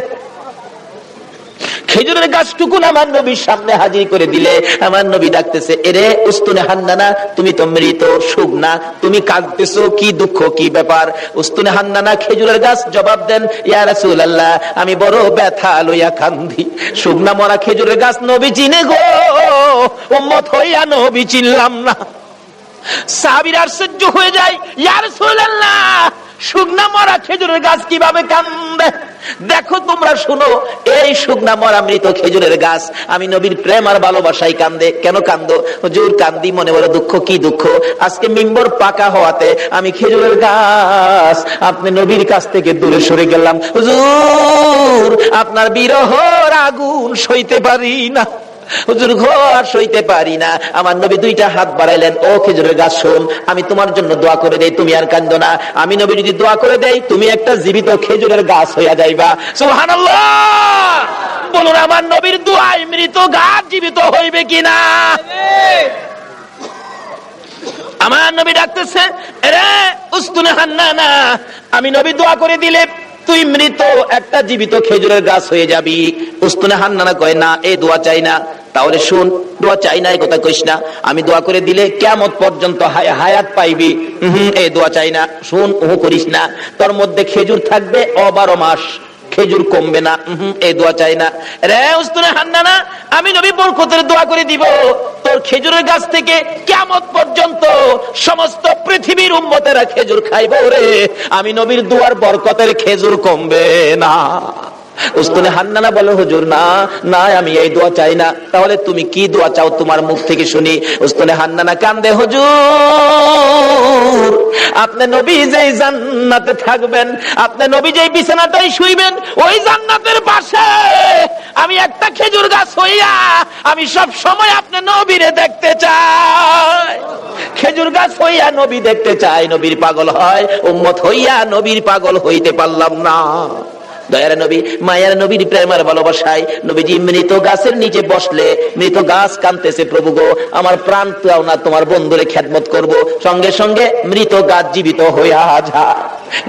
খেজুরের গাছটুকুন আমার নবীর সামনে হাজির করে দিলে আমার নবী ডাকতেছে, এরে উস্তুনে হান্নানা, তুমি তো মৃত, শুকনা, তুমি কাঁদতেছো, কি দুঃখ, কি ব্যাপার? উস্তুনে হান্নানা খেজুরের গাছ জবাব দেন, ইয়া রাসূলুল্লাহ, আমি বড় ব্যথা লইয়া কান্দি। শুকনা মরা খেজুরের গাছ নবী চিনে গো, উম্মত হইয়া নবী চিনলাম না। সাহাবীরা আশ্চর্য হয়ে যায়, ইয়া রাসূলুল্লাহ, শুকনা মরা খেজুরের গাছ কিভাবে কান্দে? দেখো তোমরা শুনো, এই শুকনা মরা মৃত খেজুরের গাছ আমি নবীর প্রেম আর ভালোবাসায় কান্দে। কেন কান্দো? হুজুর কান্দি মনে বড় দুঃখ। কি দুঃখ? আজকে মিম্বর পাকা হওয়াতে আমি খেজুরের গাছ আপনি নবীর কাছ থেকে দূরে সরে গেলাম। হুজুর আপনার বিরহর আগুন সইতে পারি না, হুজুর ঘর সইতে পারি না। আমার নবী দুইটা হাত বাড়াইলেন, ও খেজুরের গাছ শোন, আমি তোমার জন্য দোয়া করে দেই, তুমি আর কান্দো না। আমি নবী যদি দোয়া করে দেই, তুমি একটা জীবিত খেজুরের গাছ হইয়া যাইবা। সুবহানাল্লাহ। বলুন আমার নবীর দোয়ায় মৃত গাছ জীবিত হইবে কিনা? আমার নবী ডাকতেছে, এরে উস্তুনে হান্নানা, আমি নবী দোয়া করে দিলে তুই মৃত একটা জীবিত খেজুরের গাছ হয়ে যাবি। উস্তুনে হান্নানা কয়, না, এই দোয়া চাই না। তাহলে শুন, দোয়া চাই না এই কথা কইস না। আমি দোয়া করে দিলে কিয়ামত পর্যন্ত হায়াত পাইবি। এই দোয়া চাই না। শুন, ও করিস না। তোর মধ্যে খেজুর থাকবে 12 মাস, খেজুর কমবে না, এই দোয়া চাই না। রে উস্তাদে হান্নানা, আমি নবী বরকতের দোয়া করে দিব, তোর খেজুরের গাছ থেকে কিয়ামত পর্যন্ত সমস্ত পৃথিবীর উম্মতেরা খেজুর খাইবো রে, আমি নবীর দোয়ার বরকতের খেজুর কমবে না। উস্তাদে হান্নানা বলে, হুজুর না না, আমি এই দোয়া চাই না। তাহলে তুমি কি দোয়া চাও, তোমার মুখ থেকে শুনি। উস্তাদে হান্নানা কান্দে, হুজুর আপনি নবী যেই জান্নাতে থাকবেন, আপনি নবী যেই বিছানাটাই শুইবেন, ওই জান্নাতের পাশে আমি একটা খেজুর গাছ হইয়া আমি সব সময় আপনি নবীরে দেখতে চাই। খেজুর গাছ হইয়া নবী দেখতে চাই, নবীর পাগল হয়, উম্মত হইয়া নবীর পাগল হইতে পারলাম না। দয়ার নবী, মায়ের নবীর প্রেমের ভালোবাসায় নবীজি মৃত গাছের নিচে বসলে মৃত গাছ কাঁদতেছে, প্রভু গো আমার প্রাণ পাও না, তোমার বন্ধুরে খেদমত করব। সঙ্গে সঙ্গে মৃত গাছ জীবিত হইয়া যায়।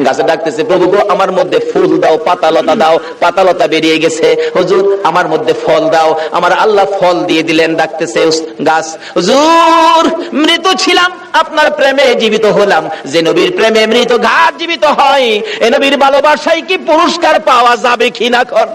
গাছে ডাকতেছে, প্রভু গো আমার মধ্যে ফুল দাও, পাতালতা দাও। পাতালতা বেরিয়ে গেছে, হুজুর আমার মধ্যে ফল দাও। আমার আল্লাহ ফল দিয়ে দিলেন। ডাকতেছে গাছ, হুজুর মৃত ছিলাম, আপনার প্রেমে জীবিত হলাম। যে নবীর প্রেমে মৃত গাছ জীবিত হয়, এ নবীর ভালোবাসায় কি পুরস্কার পাওয়া যাবে কিনা কর।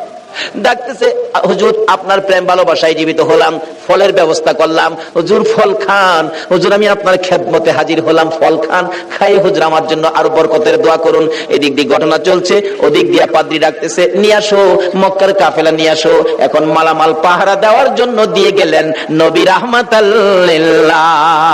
ডাকতেছে, হুজুর আপনার প্রেম ভালোবাসায় জীবিত হলাম, ফলের ব্যবস্থা করলাম, হুজুর ফল খান। হুজুর আমি আপনার খেদমতে হাজির হলাম, ফল খান। খাই হুজুর আমার জন্য আরো বরকতের দোয়া করুন। এদিক দিয়ে ঘটনা চলছে, ওদিক দিয়ে পাদ্রী ডাকতেছে, নিয়ে আসো মক্কার কাফেলা নিয়ে আসো। এখন মালামাল পাহারা দেওয়ার জন্য দিয়ে গেলেন নবী রাহমাতাল লিল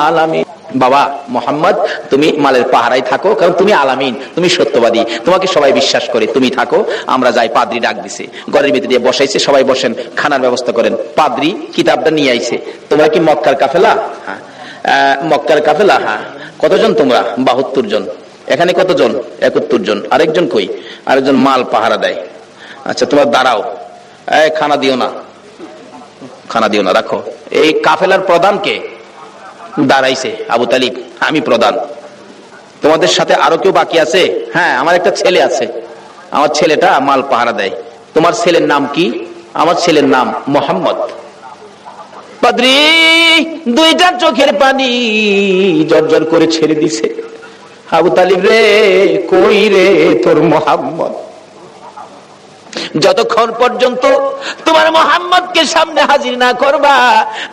আলামিন। বাবা মোহাম্মদ তুমি মালের পাহারায় থাকো, কারণ তুমি আলামিন, তুমি সত্যবাদী, তোমাকে সবাই বিশ্বাস করে, তুমি থাকো, আমরা যাই। পাদ্রী ডাক দিছে, ঘরের ভিতরে দিয়ে বসাইছে, সবাই বসেন, খানার ব্যবস্থা করেন। পাদ্রী কিতাবটা নিয়ে আইছে। তোমরা কি মক্কার কাফেলা? হ্যাঁ। মক্কার কাফেলা? হ্যাঁ। কতজন তোমরা? 72 জন। এখানে কতজন? 71 জন। আরেকজন কই? আরেকজন মাল পাহারা দেয়। আচ্ছা তোমরা দাঁড়াও, খানা দিও না, খানা দিও না, রাখো। এই কাফেলার প্রধান কে? দাঁড়াইছে আবু তালিব, আমি প্রধান। তোমাদের সাথে আরো কেউ বাকি আছে? হ্যাঁ আমার একটা ছেলে আছে, আমার ছেলেটা মাল পাহারা দেয়। তোমার ছেলের নাম কি? আমার ছেলের নাম মোহাম্মদ। পাদ্রী দুইটা চোখের পানি জর্জর করে ছেড়ে দিছে। আবু তালিব রে, কই রে তোর মোহাম্মদ? যতক্ষণ পর্যন্ত তোমার মোহাম্মদকে সামনে হাজির না করবা,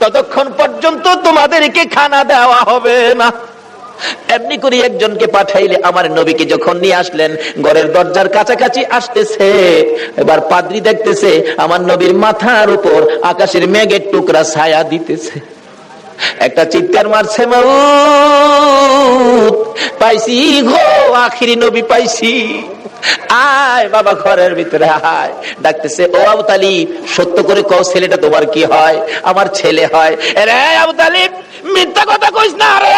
ততক্ষণ পর্যন্ত তোমাদেরকে খানা দেওয়া হবে না। এমনি করে একজনকে পাঠাইলে, আমার নবীকে যখন নিয়ে আসলেন, ঘরের দরজার কাছাকাছি আসতেছে, এবার পাদ্রী দেখতেছে আমার নবীর মাথার উপর আকাশের মেঘের টুকরা ছায়া দিতেছে। একটা চিৎকার মারছে, মাউত পাইছি গো, আখিরি নবী পাইছি, আয় বাবা ঘরের ভিতরে আয়। ডাকতেছে, ও আবু তালিব সত্য করে কও ছেলেটা তোমার কি হয়? আমার ছেলে হয়। রে আবু তালিব মিথ্যা কথা কইস না রে,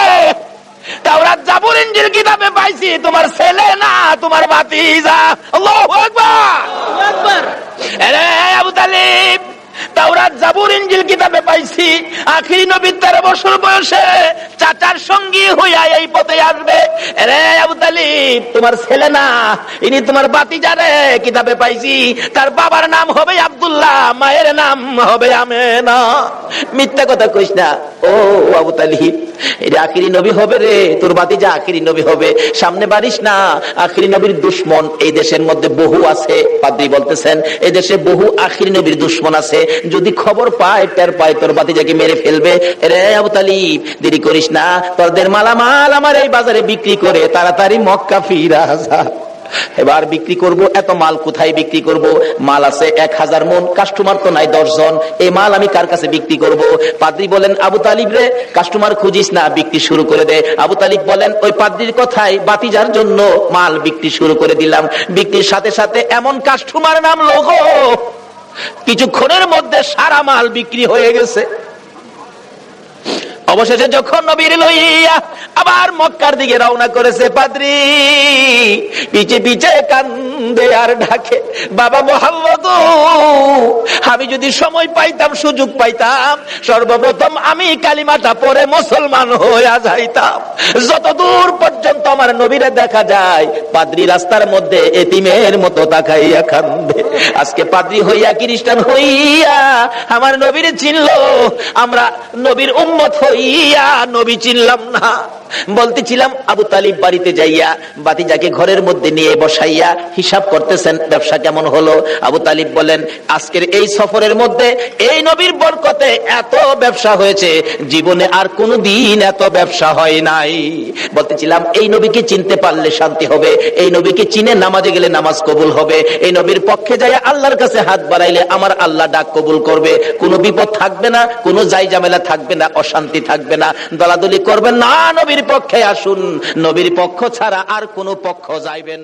তাওরাত জাবুর ইনজিল কিতাবে পাইছি তোমার ছেলে না, তোমার ভাতিজা। আল্লাহু আকবার, আল্লাহু আকবার। রে আবু তালিব তাওরাত জাবুর ইনজিল কিতাবে পাইছি আখিরি নবী 13 বছর বয়সে চাচার সঙ্গী হইয়া এই পথে আসবে। রে আবু তালিব তোমার ছেলে না, ইনি তোমার ভাতিজা রে। কিতাবে পাইছি তার বাবার নাম হবে আব্দুল্লাহ, মায়ের নাম হবে আমেনা। মিথ্যা কথা কইস না ও আবু তালিব, এটা আখিরি নবী হবে রে, তোর ভাতিজা আখিরি নবী হবে। সামনে বাড়িস না, আখিরি নবীর দুশমন এই দেশের মধ্যে বহু আছে। পাদ্রী বলতেছেন এই দেশে বহু আখিরি নবীর দুশমন আছে, যদি খবর পায় টের পায় তোর ভাতিজাকে মেরে ফেলবে। রে আবু তালিব দেরি করিস না, তোদের মালামাল আমার এই বাজারে বিক্রি করে তাড়াতাড়ি মক্কা ফিরা যা। এবার বিক্রি করব, এত মাল কোথায় বিক্রি করব? মাল আছে 1000 মন, কাস্টমার তো নাই 10 জন, এই মাল আমি কার কাছে বিক্রি করব? পাদ্রী বলেন, আবু তালিব রে কাস্টমার খুঁজিস না, বিক্রি শুরু করে দে। আবু তালিব বলেন, ওই পাদ্রীর কথাই ভাতিজার জন্য মাল বিক্রি শুরু করে দিলাম। বিক্রির সাথে সাথে এমন কাস্টমার নাম লোগো, কিছুক্ষণের মধ্যে সারা মাল বিক্রি হয়ে গেছে। অবশেষে যখন নবীর লইয়া আবার মক্কার দিকে রওনা করেছে, পাদ্রী পিছে পিছে কান্দে আর ডাকে, বাবা মোহাম্মদ আমি যদি সময় পাইতাম, সুযোগ পাইতাম, সর্বপ্রথম আমি কালিমাটা পড়ে মুসলমান হইয়া যাইতাম। যতদূর পর্যন্ত আমার নবীরে দেখা যায়, পাদ্রী রাস্তার মধ্যে এতিমের মতো তাকাইয়া কান্দে। আজকে পাদ্রী হইয়া খ্রিস্টান হইয়া আমার নবীরে চিনলো, আমরা নবীর উম্মত হই হইয়া নবী চিনলাম না। বলতেছিলাম আবু তালিব বাড়িতে যাইয়া বাতিজাকে ঘরের মধ্যে নিয়ে বসাইয়া হিসাব করতেছেন ব্যবসা কেমন হলো। আবু তালিব বলেন, আজকের এই সফরের মধ্যে এই নবীর বরকতে এত ব্যবসা হয়েছে, জীবনে আর কোনো দিন এত ব্যবসা হয় নাই। বলতেছিলাম এই নবীকে চিনতে পারলে শান্তি হবে, এই নবীকে চিনে নামাজে গেলে নামাজ কবুল হবে, এই নবীর পক্ষে যায় আল্লাহর কাছে হাত বাড়াইলে আমার আল্লাহ ডাক কবুল করবে, কোনো বিপদ থাকবে না, কোনো জাই ঝামেলা থাকবে না, অশান্তি থাকবে না, দলাদলি করবেন না, নবীর পক্ষে আসুন, নবীর পক্ষ ছাড়া আর কোনো পক্ষ যাইবেন।